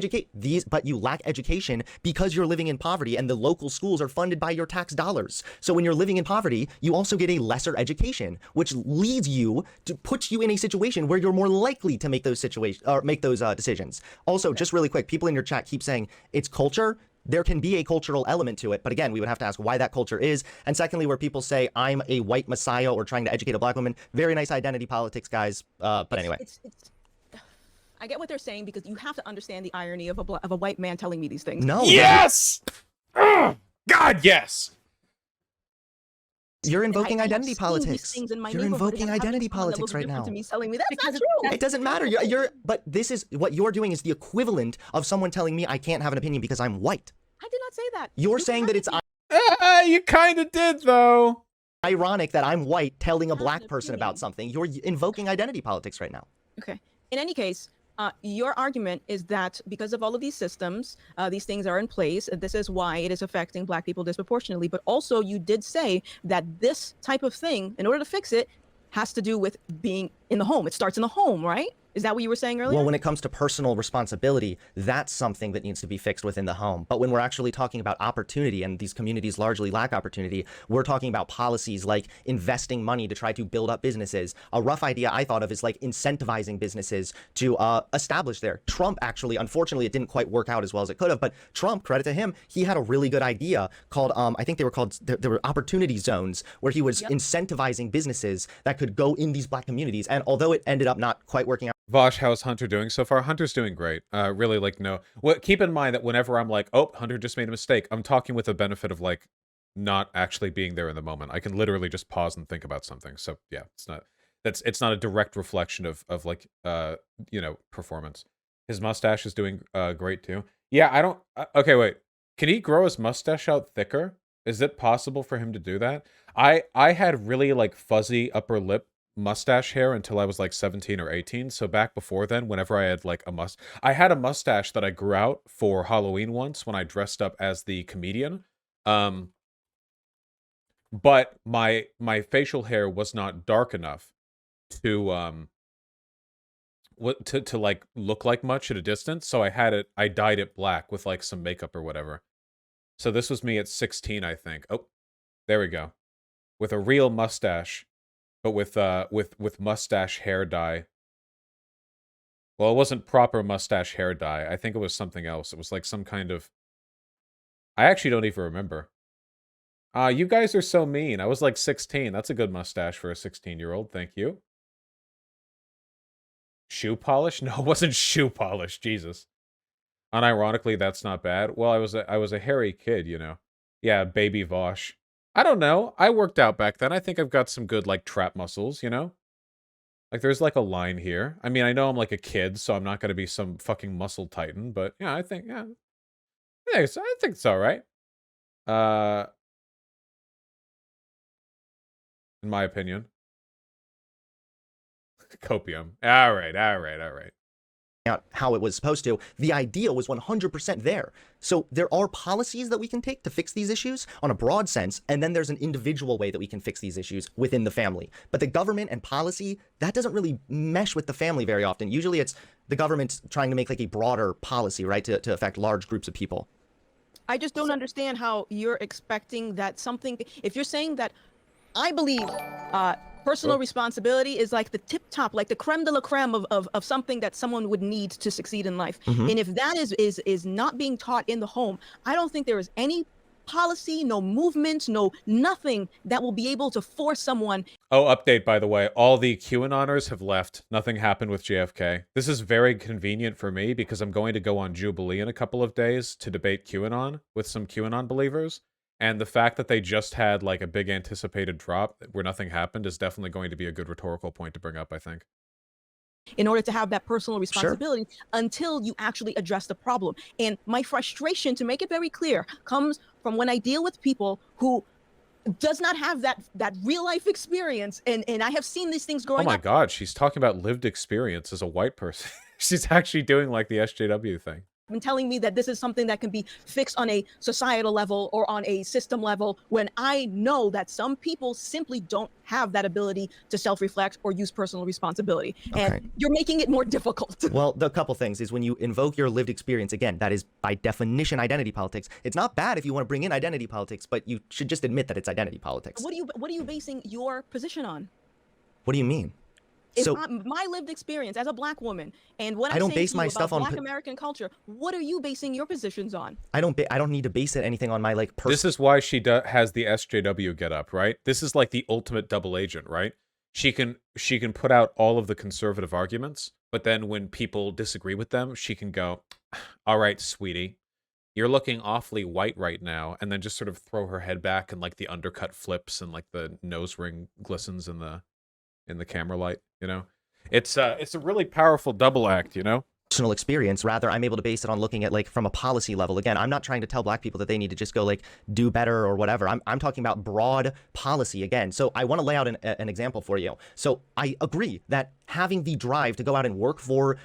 but you lack education because you're living in poverty and the local schools are funded by your tax dollars. So when you're living in poverty, you also get a lesser education, which leads you to put you in a situation where you're more likely to make those decisions. Also, just really quick, people in your chat keep saying it's culture. There can be a cultural element to it, but again, we would have to ask why that culture is. And secondly, where people say I'm a white messiah or trying to educate a black woman, very nice identity politics, guys. But anyway. I get what they're saying because you have to understand the irony of a white man telling me these things. No. Yes! God, yes! You're invoking identity politics. You're invoking identity politics right now. To me telling me that's Because not true. It doesn't matter. But this is what you're doing is the equivalent of someone telling me I can't have an opinion because I'm white. I did not say that. You're saying that it's You kind of did, though. ironic that I'm white telling a black person about something. You're invoking identity politics right now. Okay. In any case, your argument is that because of all of these systems, these things are in place. This is why it is affecting black people disproportionately. But also, you did say that this type of thing, in order to fix it, has to do with being in the home. It starts in the home, right? Is that what you were saying earlier? Well, when it comes to personal responsibility, that's something that needs to be fixed within the home. But when we're actually talking about opportunity, and these communities largely lack opportunity, we're talking about policies like investing money to try to build up businesses. A rough idea I thought of is like incentivizing businesses to establish there. Trump actually, unfortunately, it didn't quite work out as well as it could have, but Trump, credit to him, he had a really good idea called, I think they were called, there were opportunity zones where he was incentivizing businesses that could go in these black communities. And although it ended up not quite working out, Vaush, how's Hunter doing so far? Hunter's doing great. Really, like, no. Well, keep in mind that whenever I'm like, oh, Hunter just made a mistake, I'm talking with the benefit of, like, not actually being there in the moment. I can literally just pause and think about something. So, yeah, it's not a direct reflection of like, performance. His mustache is doing great, too. Yeah, I don't... okay, wait. Can he grow his mustache out thicker? Is it possible for him to do that? I had really, like, fuzzy upper lip mustache hair until I was like 17 or 18. So back before then, whenever I had like I had a mustache that I grew out for Halloween once when I dressed up as the comedian. But my facial hair was not dark enough to like look like much at a distance. So I dyed it black with like some makeup or whatever. So this was me at 16, I think. Oh, there we go. With a real mustache. But with mustache hair dye. Well, it wasn't proper mustache hair dye. I think it was something else. It was like some kind of I actually don't even remember. You guys are so mean. I was like 16. That's a good mustache for a 16-year-old. Thank you. Shoe polish? No, it wasn't shoe polish. Jesus. Unironically, that's not bad. Well, I was a hairy kid, you know. Yeah, baby Vaush. I don't know. I worked out back then. I think I've got some good, like, trap muscles, you know? Like, there's, like, a line here. I mean, I know I'm, like, a kid, so I'm not going to be some fucking muscle titan, but, yeah, I think it's all right. In my opinion. Copium. All right. Out how it was supposed to, the idea was 100% there. So there are policies that we can take to fix these issues on a broad sense, and then there's an individual way that we can fix these issues within the family. But the government and policy, that doesn't really mesh with the family very often. Usually it's the government trying to make like a broader policy, right, to affect large groups of people. I just don't understand how you're expecting that something, if you're saying that, I believe personal responsibility is like the tip top, like the creme de la creme of something that someone would need to succeed in life. And if that is not being taught in the home, I don't think there is any policy, no movement, no nothing that will be able to force someone. Oh, update, by the way. All the QAnoners have left. Nothing happened with JFK. This is very convenient for me because I'm going to go on Jubilee in a couple of days to debate QAnon with some QAnon believers. And the fact that they just had, like, a big anticipated drop where nothing happened is definitely going to be a good rhetorical point to bring up, I think. In order to have that personal responsibility until you actually address the problem. And my frustration, to make it very clear, comes from when I deal with people who does not have that real life experience. And I have seen these things growing up. Oh my God, she's talking about lived experience as a white person. She's actually doing, like, the SJW thing. And telling me that this is something that can be fixed on a societal level or on a system level, when I know that some people simply don't have that ability to self-reflect or use personal responsibility. And you're making it more difficult. Well, the couple things is when you invoke your lived experience, again, that is by definition identity politics. It's not bad if you want to bring in identity politics, but you should just admit that it's identity politics. What are you basing your position on? What do you mean? So my lived experience as a Black woman, and what I don't base my stuff on Black American culture, what are you basing your positions on? I don't need to base it anything on my like personal. This is why she has the SJW get up, right? This is like the ultimate double agent, right? She can put out all of the conservative arguments, but then when people disagree with them, she can go, "All right, sweetie, you're looking awfully white right now," and then just sort of throw her head back and like the undercut flips and like the nose ring glistens in the camera light, you know? It's a really powerful double act, you know? Personal experience. Rather, I'm able to base it on looking at like from a policy level. Again, I'm not trying to tell Black people that they need to just go like do better or whatever. I'm talking about broad policy again. So I want to lay out an example for you. So I agree that having the drive to go out and work for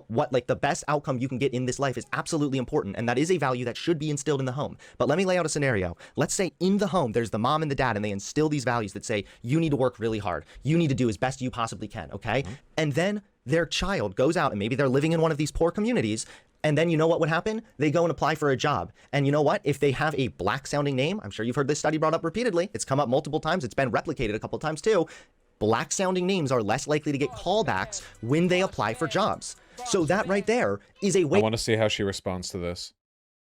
what like the best outcome you can get in this life is absolutely important, and that is a value that should be instilled in the home. But let me lay out a scenario. Let's say in the home there's the mom and the dad, and they instill these values that say you need to work really hard, you need to do as best you possibly can, okay? And then their child goes out and maybe they're living in one of these poor communities, and then you know what would happen? They go and apply for a job. And you know what? If they have a Black sounding name, I'm sure you've heard this study brought up repeatedly, it's come up multiple times, it's been replicated a couple times too, Black sounding names are less likely to get callbacks when they apply for jobs. So that right there is a way. I want to see how she responds to this.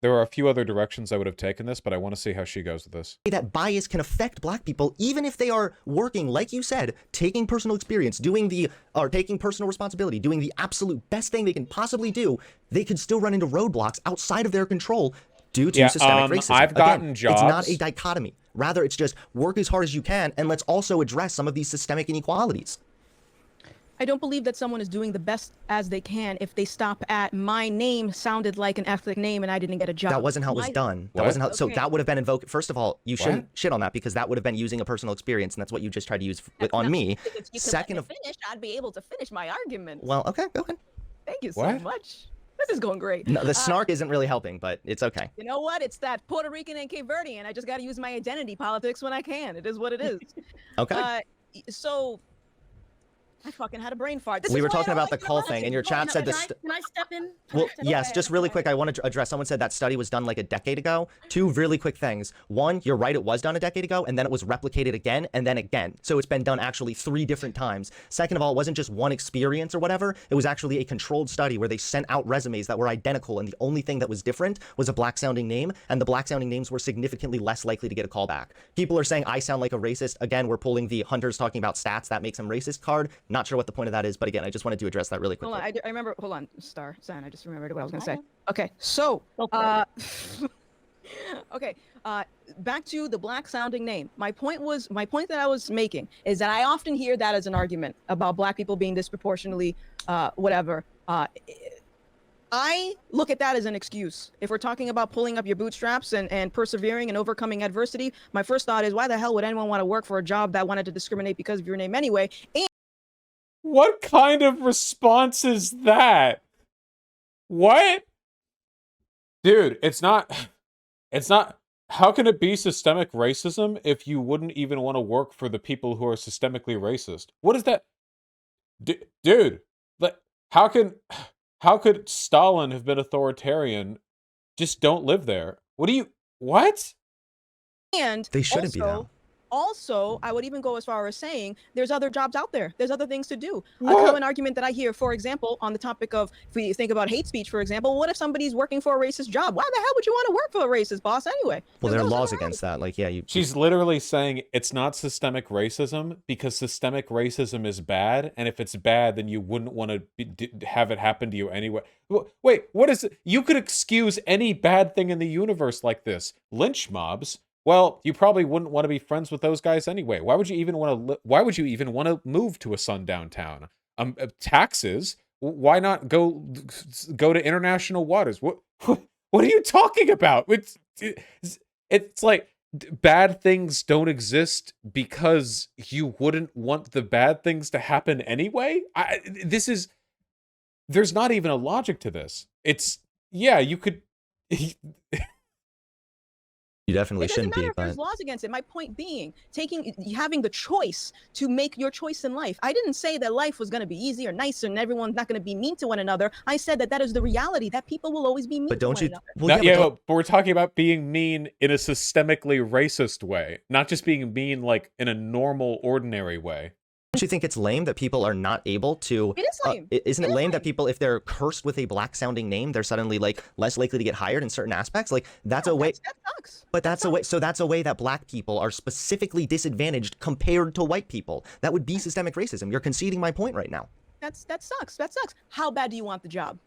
There are a few other directions I would have taken this, but I want to see how she goes with this. That bias can affect Black people, even if they are working, like you said, taking personal experience, taking personal responsibility, doing the absolute best thing they can possibly do. They could still run into roadblocks outside of their control due to systemic racism. I've gotten jobs. It's not a dichotomy. Rather, it's just work as hard as you can, and let's also address some of these systemic inequalities. I don't believe that someone is doing the best as they can if they stop at my name sounded like an ethnic name and I didn't get a job. That wasn't how it was done. That wasn't how. So that would have been invoked. First of all, you shouldn't shit on that because that would have been using a personal experience, and that's what you just tried to use on me. If you Second, let me finish, I'd be able to finish my argument. Well, okay, go ahead. Thank you so much. This is going great. No, the snark isn't really helping, but it's okay. You know what? It's that Puerto Rican and Cape Verdean. I just got to use my identity politics when I can. It is what it is. Okay. So I fucking had a brain fart. This We is were why I talking don't about like the cull thing, and your chat said this. Can I step in? Well, yes, Okay, just really quick, I want to address, someone said that study was done like a decade ago. Two really quick things. One, you're right, it was done a decade ago, and then it was replicated again, and then again. So it's been done actually 3 different times. Second of all, it wasn't just one experience or whatever. It was actually a controlled study where they sent out resumes that were identical, and the only thing that was different was a black-sounding name, and the black-sounding names were significantly less likely to get a call back. People are saying I sound like a racist. Again, we're pulling the Hunter's talking about stats, that makes him racist card. Not sure what the point of that is, but again, I just wanted to address that really quickly. Hold on, I remember. Hold on, San. I just remembered what I was gonna say. Okay, so okay, back to the black sounding name. My point that I was making is that I often hear that as an argument about black people being disproportionately whatever. I look at that as an excuse. If we're talking about pulling up your bootstraps and persevering and overcoming adversity, my first thought is, why the hell would anyone want to work for a job that wanted to discriminate because of your name anyway? And What kind of response is that? What? Dude, it's not, how can it be systemic racism if you wouldn't even want to work for the people who are systemically racist? What is that? Dude, like, how could Stalin have been authoritarian? Just don't live there. What? And They shouldn't be, though. Also, I would even go as far as saying there's other jobs out there. There's other things to do. What? A common argument that I hear, for example, on the topic of, if we think about hate speech, for example, what if somebody's working for a racist job? Why the hell would you want to work for a racist boss anyway? Well, there are Those laws the against that. Like, yeah, She's literally saying it's not systemic racism because systemic racism is bad, and if it's bad, then you wouldn't want to have it happen to you anyway. Wait, what is it? You could excuse any bad thing in the universe like this. Lynch mobs. Well, you probably wouldn't want to be friends with those guys anyway. Why would you even want to move to a sundown town? Taxes. Why not go to international waters? What are you talking about? It's like bad things don't exist because you wouldn't want the bad things to happen anyway. There's not even a logic to this. You could. You definitely shouldn't be, but there's laws against it. My point being, having the choice to make your choice in life. I didn't say that life was going to be easy or nicer and everyone's not going to be mean to one another. I said that is the reality, that people will always be mean but don't to you one another. well, but we're talking about being mean in a systemically racist way, not just being mean like in a normal, ordinary way. Don't you think it's lame that people are not able to? It is lame. Isn't it lame that people, if they're cursed with a black-sounding name, they're suddenly like less likely to get hired in certain aspects? Like that's a way. That sucks. But that's a way. So that's a way that black people are specifically disadvantaged compared to white people. That would be systemic racism. You're conceding my point right now. That sucks. That sucks. How bad do you want the job?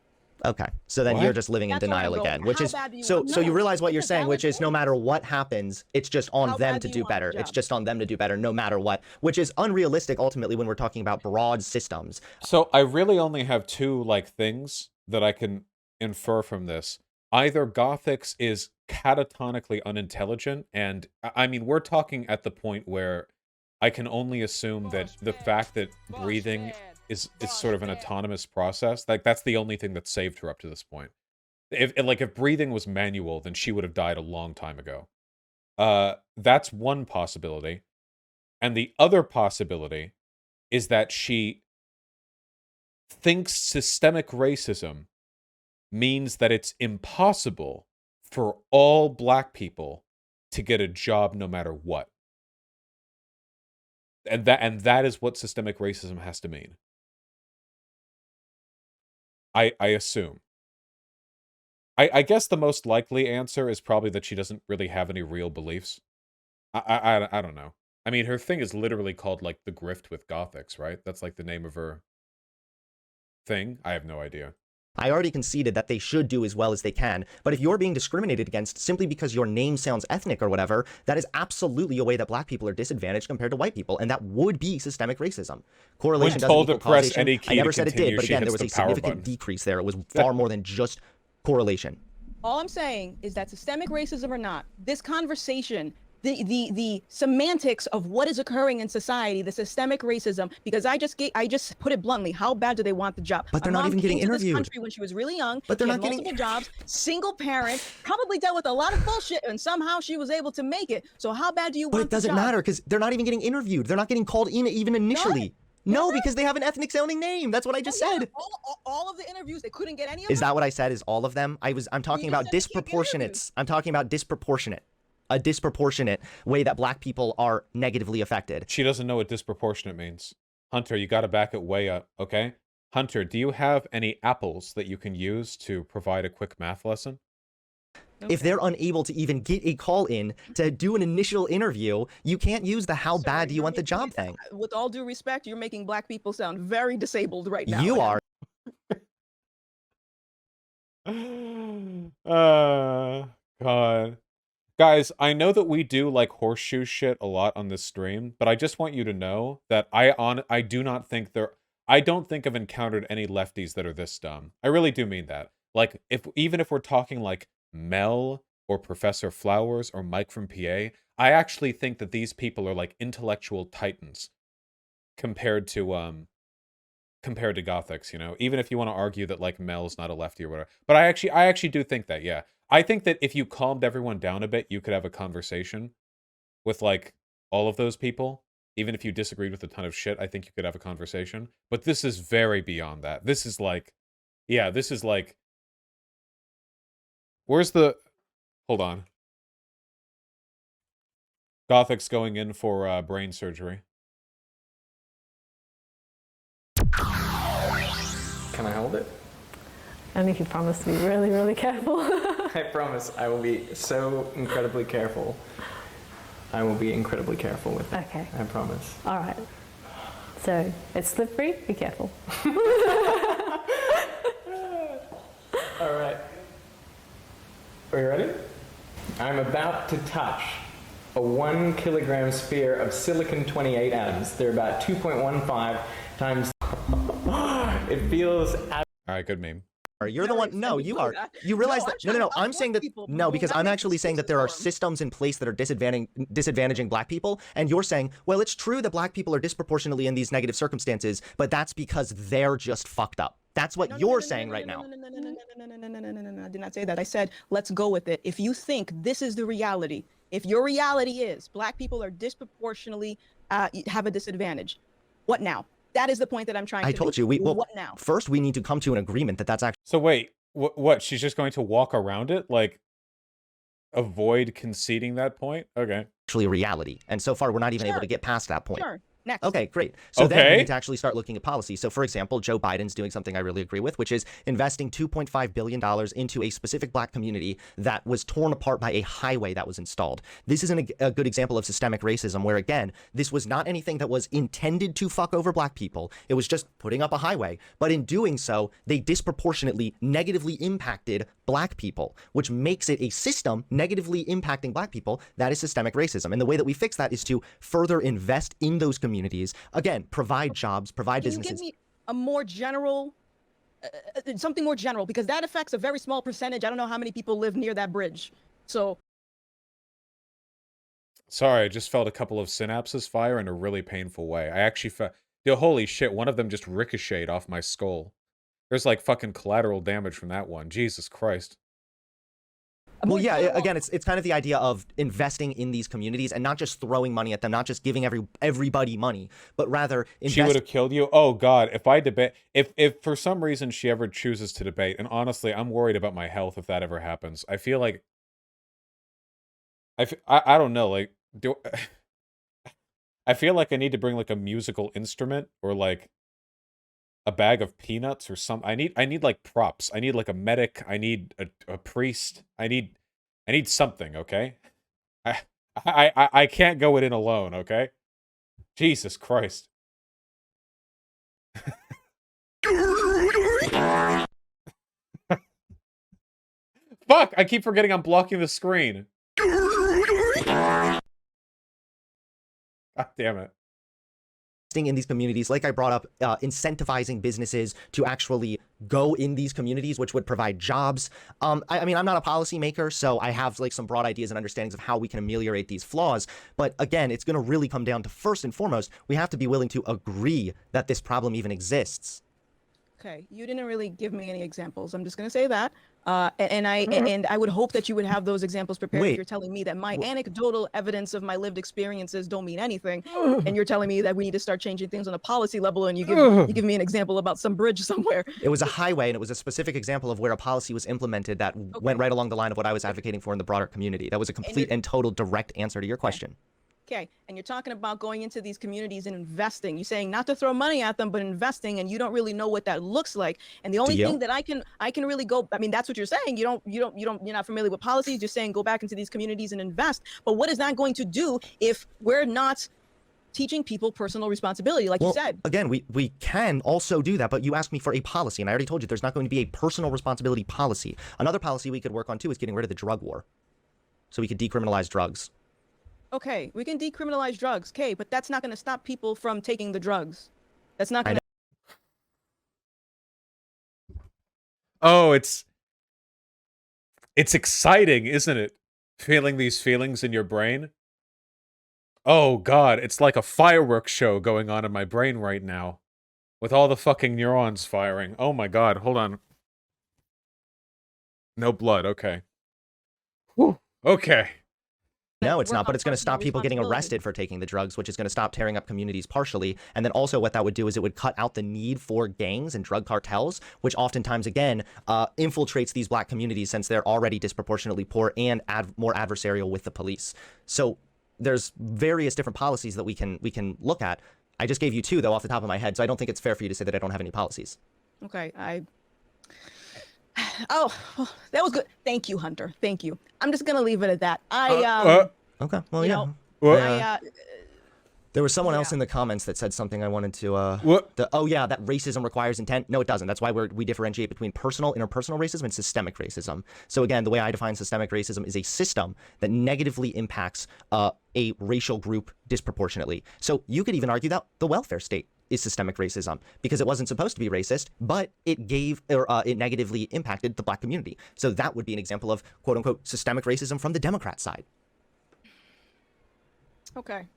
Okay, so then you're just living in denial again, which is so you realize what you're saying, which is no matter what happens, it's just on them to do better. It's just on them to do better no matter what, which is unrealistic ultimately when we're talking about broad systems. So I really only have two things that I can infer from this. Either Gothix is catatonically unintelligent, and I mean we're talking at the point where I can only assume that the fact that breathing is sort of an autonomous process. Like that's the only thing that saved her up to this point. If breathing was manual, then she would have died a long time ago. That's one possibility. And the other possibility is that she thinks systemic racism means that it's impossible for all black people to get a job no matter what. And that is what systemic racism has to mean. I assume. I guess the most likely answer is probably that she doesn't really have any real beliefs. I don't know. I mean, her thing is literally called like the Grift with Gothix, right? That's like the name of her thing. I have no idea. I already conceded that they should do as well as they can, but if you're being discriminated against simply because your name sounds ethnic or whatever, that is absolutely a way that black people are disadvantaged compared to white people, and that would be systemic racism. Correlation doesn't equal causation. I never said it did, but again, there was a significant decrease there. It was far more than just correlation. All I'm saying is that systemic racism or not, this conversation, the semantics of what is occurring in society, the systemic racism, because I just put it bluntly, how bad do they want the job? But they're not even getting interviewed. This country when she was really young, but they're she not had getting multiple jobs, single parent, probably dealt with a lot of bullshit, and somehow she was able to make it. So how bad do you want the job? But it doesn't matter because they're not even getting interviewed. They're not getting called in even initially. No, because they have an ethnic sounding name. That's what I just said. All of the interviews, they couldn't get any of Is them? that what I said? Is all of them? I'm talking about disproportionate. I'm talking about disproportionate. A disproportionate way that black people are negatively affected. She doesn't know what disproportionate means. Hunter, you got to back it way up, okay? Hunter, do you have any apples that you can use to provide a quick math lesson? Okay. If they're unable to even get a call in to do an initial interview, you can't use the how bad do you want the job thing. With all due respect, you're making black people sound very disabled right now. You are. God. Guys, I know that we do like horseshoe shit a lot on this stream, but I just want you to know that I do not think I don't think I've encountered any lefties that are this dumb. I really do mean that. Like, even if we're talking like Mel or Professor Flowers or Mike from PA, I actually think that these people are like intellectual titans compared to Gothix, you know? Even if you want to argue that like Mel's not a lefty or whatever. But I actually do think that, yeah. I think that if you calmed everyone down a bit, you could have a conversation with like all of those people. Even if you disagreed with a ton of shit, I think you could have a conversation. But this is very beyond that. This is like, yeah, this is like, where's the, hold on. Gothix going in for brain surgery. Can I hold it? Only if you promise to be really, really careful. I promise I will be so incredibly careful. I will be incredibly careful with it. Okay. I promise. All right. So it's slippery. Be careful. All right. Are you ready? I'm about to touch a 1 kilogram sphere of silicon 28 atoms. They're about 2.15 times. It feels. All right, good meme. You're the one. No, you are. You realize that. No. I'm saying that. No, because I'm actually saying that there are systems in place that are disadvantaging black people. And you're saying, well, it's true that black people are disproportionately in these negative circumstances, but that's because they're just fucked up. That's what you're saying right now. No, I did not say that. I said, let's go with it. If you think this is the reality, if your reality is black people are disproportionately have a disadvantage, what now? That is the point that I'm trying to make. I told you. What now? First, we need to come to an agreement that that's actually. So wait, what? She's just going to walk around it? Like, avoid conceding that point? Okay. Actually a reality. And so far, we're not even able to get past that point. Sure. Next. Okay, great. So then we need to actually start looking at policy. So for example, Joe Biden's doing something I really agree with, which is investing $2.5 billion into a specific black community that was torn apart by a highway that was installed. This is a good example of systemic racism where, again, this was not anything that was intended to fuck over black people. It was just putting up a highway. But in doing so, they disproportionately negatively impacted black people, which makes it a system negatively impacting black people. That is systemic racism. And the way that we fix that is to further invest in those communities. Again, provide jobs, provide businesses. Can you give me a more general, something more general, because that affects a very small percentage. I don't know how many people live near that bridge. So. Sorry, I just felt a couple of synapses fire in a really painful way. I actually felt, holy shit, one of them just ricocheted off my skull. There's like fucking collateral damage from that one. Jesus Christ. Well, yeah, again, it's kind of the idea of investing in these communities and not just throwing money at them, not just giving everybody money, but rather She would have killed you? Oh, God, if I debate... If for some reason she ever chooses to debate, and honestly, I'm worried about my health if that ever happens. I feel like... I don't know, like... I feel like I need to bring, like, a musical instrument or, like, a bag of peanuts or some. I need like props. I need like a medic. I need a priest. I need something. Okay, I can't go it in alone. Okay, Jesus Christ. Fuck! I keep forgetting I'm blocking the screen. God damn it. In these communities, like I brought up, incentivizing businesses to actually go in these communities, which would provide jobs. I mean, I'm not a policymaker, so I have like some broad ideas and understandings of how we can ameliorate these flaws. But again, it's going to really come down to, first and foremost, we have to be willing to agree that this problem even exists. Okay, you didn't really give me any examples. I'm just going to say that. And I would hope that you would have those examples prepared if Wait. you're telling me that my anecdotal evidence of my lived experiences don't mean anything, and you're telling me that we need to start changing things on a policy level, and you give me an example about some bridge somewhere. It was a highway, and it was a specific example of where a policy was implemented that went right along the line of what I was advocating for in the broader community. That was a complete and total direct answer to your question. Okay, and you're talking about going into these communities and investing. You're saying not to throw money at them, but investing, and you don't really know what that looks like. And the only thing that I can really go, I mean, that's what you're saying. You're not familiar with policies. You're saying go back into these communities and invest. But what is that going to do if we're not teaching people personal responsibility, like you said? Again, we can also do that, but you asked me for a policy, and I already told you there's not going to be a personal responsibility policy. Another policy we could work on too is getting rid of the drug war, so we could decriminalize drugs. Okay, we can decriminalize drugs, okay, but that's not going to stop people from taking the drugs. That's not going to. Oh, it's exciting, isn't it? Feeling these feelings in your brain. Oh God, it's like a fireworks show going on in my brain right now, with all the fucking neurons firing. Oh my God, hold on. No blood. Okay. Whew. Okay. No, it's not, but it's going to stop people getting arrested for taking the drugs, which is going to stop tearing up communities partially. And then also what that would do is it would cut out the need for gangs and drug cartels, which oftentimes, again, infiltrates these black communities since they're already disproportionately poor and more adversarial with the police. So there's various different policies that we can look at. I just gave you two, though, off the top of my head, so I don't think it's fair for you to say that I don't have any policies. Okay, Oh, that was good. Thank you, Hunter. Thank you. I'm just gonna leave it at that. Okay. Well, yeah. There was someone else in the comments that said something I wanted to. Oh yeah, that racism requires intent. No, it doesn't. That's why we differentiate between personal, interpersonal racism and systemic racism. So again, the way I define systemic racism is a system that negatively impacts a racial group disproportionately. So you could even argue that the welfare state is systemic racism because it wasn't supposed to be racist, but it it negatively impacted the black community. So that would be an example of quote unquote systemic racism from the Democrat side. Okay.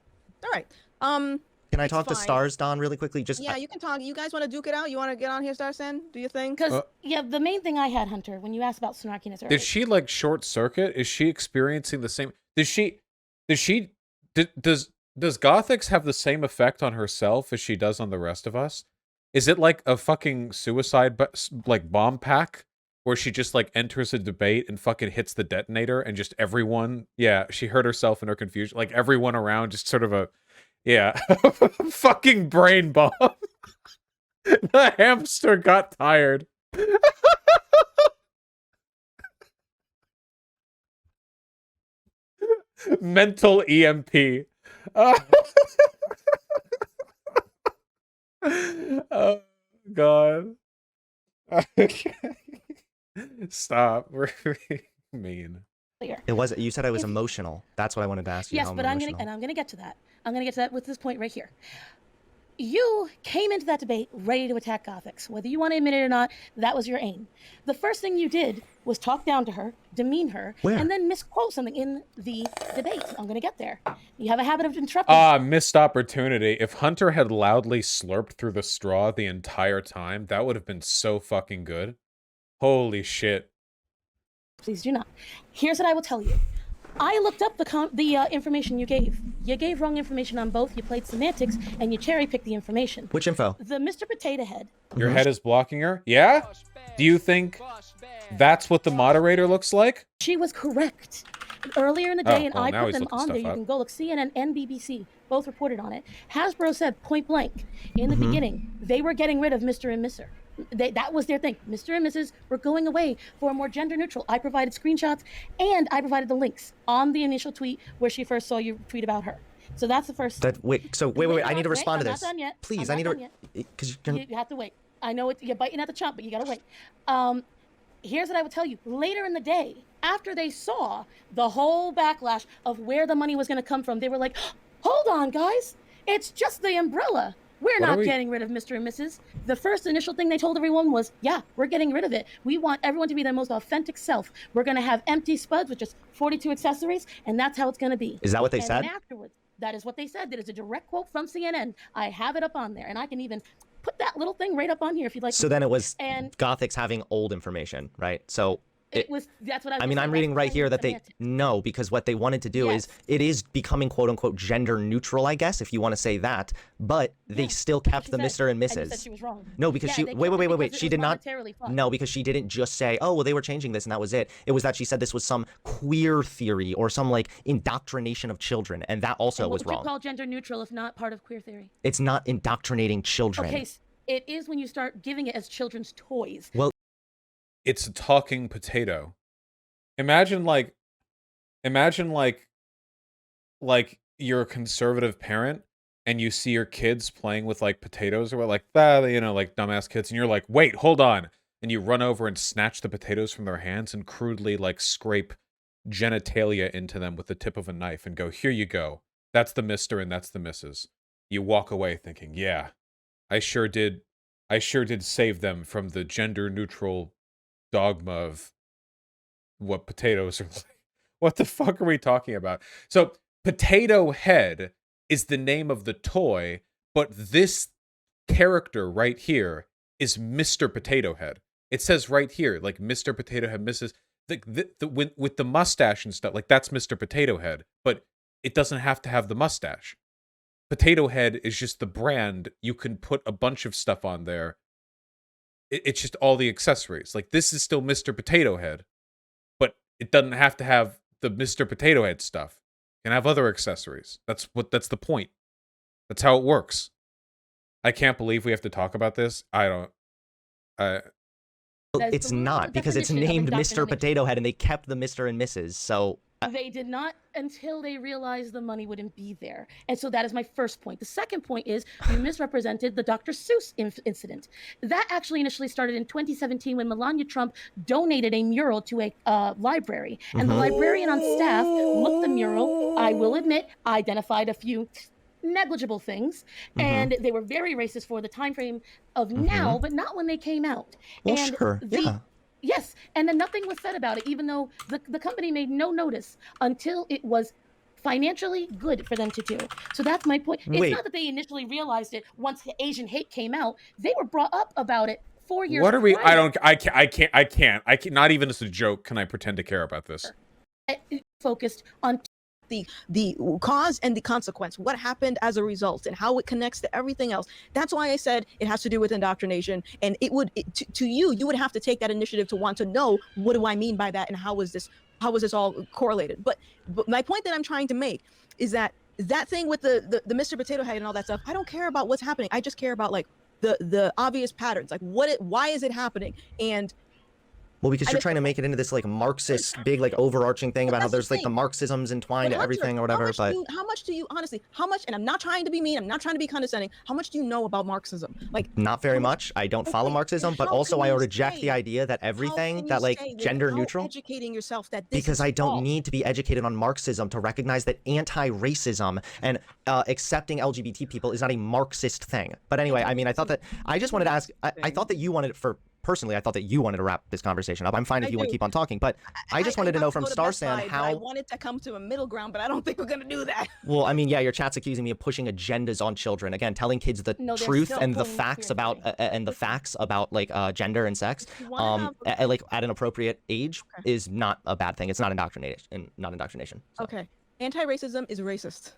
All right. Can I talk to Stars, Don, really quickly? Just you can talk. You guys want to duke it out? You want to get on here, Stars? Then do your thing. Because the main thing I had, Hunter, when you asked about snarkiness earlier. Did she like short circuit? Is she experiencing the same? Does Gothix have the same effect on herself as she does on the rest of us? Is it like a fucking suicide like bomb pack where she just like enters a debate and fucking hits the detonator and just everyone, she hurt herself in her confusion, like everyone around just sort of fucking brain bomb. The hamster got tired. Mental EMP. Oh God. Okay. Stop. We're mean. It was. You said I was emotional. That's what I wanted to ask you. Yes, but I'm gonna get to that. I'm gonna get to that with this point right here. You came into that debate ready to attack Gothix. Whether you want to admit it or not, that was your aim. The first thing you did was talk down to her, demean her, and then misquote something in the debate. I'm going to get there. You have a habit of interrupting. Missed opportunity. If Hunter had loudly slurped through the straw the entire time, that would have been so fucking good. Holy shit. Please do not. Here's what I will tell you. I looked up the information you gave. You gave wrong information on both. You played semantics, and you cherry-picked the information. Which info? The Mr. Potato Head. Your head is blocking her? Yeah? Do you think that's what the moderator looks like? She was correct. Earlier in the day, and I put them on there. You can go look. CNN and BBC both reported on it. Hasbro said point blank in the beginning they were getting rid of Mr. and Mr. That was their thing. Mr. and Mrs. were going away for a more gender neutral. I provided screenshots and I provided the links on the initial tweet where she first saw you tweet about her. So that's the first. Wait. I need to respond to this. I'm not done yet. Please, I need to. Because you have to wait. I know you're biting at the chomp, but you gotta wait. Here's what I would tell you. Later in the day, after they saw the whole backlash of where the money was going to come from, they were like, hold on, guys. It's just the umbrella. We're not getting rid of Mr. and Mrs. The first initial thing they told everyone was, yeah, we're getting rid of it. We want everyone to be their most authentic self. We're going to have empty spuds with just 42 accessories, and that's how it's going to be. Is that what they said? And afterwards, that is what they said. That is a direct quote from CNN. I have it up on there, and I can even put that little thing right up on here if you'd like. So then it was and Gothix having old information, right? So that's what I was I mean, saying. I'm reading That's right how here you that they semantics. no, because what they wanted to do is Yes. it is becoming quote unquote gender neutral, I guess, if you want to say that. But they Yeah, still that's what kept she the said, Mr. and and you said Mrs. she was wrong. No, because Yeah, she they wait, kept wait, it wait, wait, wait. because it She was did not. monetarily flawed. No, because she didn't just say, "Oh, well, they were changing this and that was it." It was that she said this was some queer theory or some like indoctrination of children, and that also And what was would you wrong. call gender neutral if not part of queer theory? It's not indoctrinating children. Okay, it is when you start giving it as children's toys. Well, It's a talking potato. Imagine like you're a conservative parent and you see your kids playing with like potatoes or what, like that, you know, like dumbass kids, and you're like, wait, hold on. And you run over and snatch the potatoes from their hands and crudely like scrape genitalia into them with the tip of a knife and go, here you go. That's the Mr. and that's the Mrs. You walk away thinking, yeah, I sure did save them from the gender neutral dogma of what potatoes are like. What the fuck are we talking about? So, Potato Head is the name of the toy, but this character right here is Mr. Potato Head. It says right here, like Mr. Potato Head, Mrs. With the mustache and stuff, like that's Mr. Potato Head, but it doesn't have to have the mustache. Potato Head is just the brand. You can put a bunch of stuff on there. It's just all the accessories. Like this is still Mr. Potato Head, but it doesn't have to have the Mr. Potato Head stuff. You can have other accessories. That's the point. That's how it works. I can't believe we have to talk about this. That's it's the literal not because it's definition of named Mr. indoctrination. Potato Head and they kept the Mr. and Mrs. So They did not until they realized the money wouldn't be there. And so that is my first point. The second point is you misrepresented the Dr. Seuss incident. That actually initially started in 2017 when Melania Trump donated a mural to a library. And the librarian on staff looked the mural, I will admit, identified a few negligible things, and they were very racist for the time frame of now, but not when they came out. well, and sure, yeah. Yes, and then nothing was said about it, even though the company made no notice until it was financially good for them to do. So that's my point. It's Wait. not that they initially realized it once the Asian hate came out. They were brought up about it 4 years What are we? prior. I can't. Not even as a joke can I pretend to care about this. Focused on the cause and the consequence, what happened as a result and how it connects to everything else. That's why I said it has to do with indoctrination, and to you would have to take that initiative to want to know, what do I mean by that, and how is this all correlated. But my point that I'm trying to make is that thing with the Mr. Potato Head and all that stuff, I don't care about what's happening. I just care about like the obvious patterns, like why is it happening. And Well, because you're trying to make it into this like Marxist big like overarching thing about how there's like the Marxisms entwined to everything or whatever. But how much do you honestly, and I'm not trying to be mean, I'm not trying to be condescending, how much do you know about Marxism? Like not very much. I don't follow Marxism, but also I reject the idea that everything that like gender neutral. Educating yourself that this Because is I don't false. need to be educated on Marxism to recognize that anti-racism and accepting LGBT people is not a Marxist thing. But anyway, I mean, I just wanted to ask. I thought that you wanted personally, I thought that you wanted to wrap this conversation up. I'm fine if you want to keep on talking, but I just wanted to know from Starsan how. I wanted to come to a middle ground, but I don't think we're gonna do that. Well, I mean, yeah, your chat's accusing me of pushing agendas on children. Again, telling kids the truth and the facts about like gender and sex, like at an appropriate age is not a bad thing. It's not indoctrination. So. Okay, anti-racism is racist.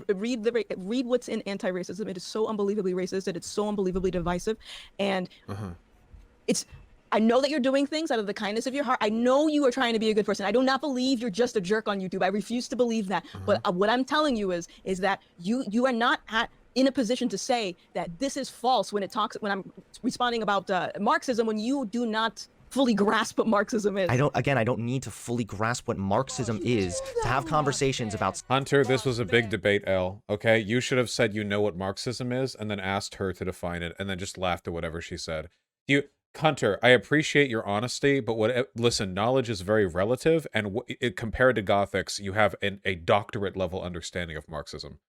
read what's in anti-racism. It is so unbelievably racist, and it's so unbelievably divisive, and. I know that you're doing things out of the kindness of your heart. I know you are trying to be a good person. I do not believe you're just a jerk on YouTube. I refuse to believe that. But what I'm telling you is that you are not in a position to say that this is false when I'm responding about Marxism, when you do not fully grasp what Marxism is. I don't need to fully grasp what Marxism is to have conversations about. Hunter, this was a big debate, L. Okay, you should have said you know what Marxism is, and then asked her to define it, and then just laughed at whatever she said. Hunter, I appreciate your honesty, but listen, knowledge is very relative, and compared to Gothix, you have a doctorate level understanding of Marxism.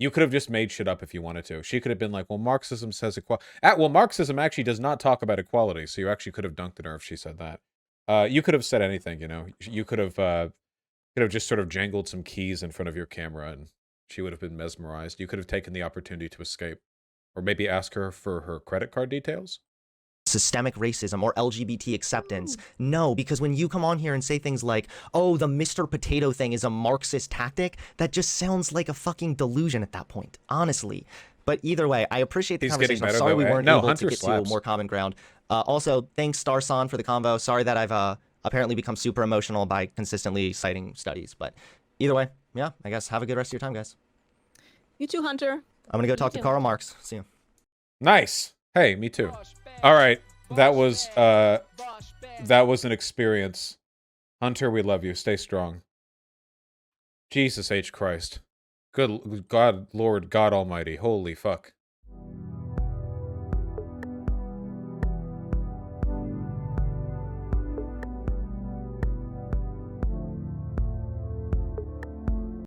You could have just made shit up if you wanted to. She could have been like, well, Marxism says equality. Well, Marxism actually does not talk about equality, so you actually could have dunked on her if she said that. You could have said anything, you know. You could have just sort of jangled some keys in front of your camera, and she would have been mesmerized. You could have taken the opportunity to escape. Or maybe ask her for her credit card details? Systemic racism or LGBT acceptance. No, because when you come on here and say things like, oh, the Mr. Potato thing is a Marxist tactic, that just sounds like a fucking delusion at that point, honestly. But either way, I appreciate the He's getting conversation. I'm better, sorry though. we weren't No, able Hunter to get slaps. to more common ground. Also, thanks Starson for the convo. Sorry that I've apparently become super emotional by consistently citing studies. But either way, yeah, I guess have a good rest of your time, guys. You too, Hunter. I'm gonna go talk to too. Karl Marx. See you. Nice. Hey, me too. All right. That was an experience. Hunter, we love you. Stay strong. Jesus H. Christ. Good God, Lord God Almighty. Holy fuck.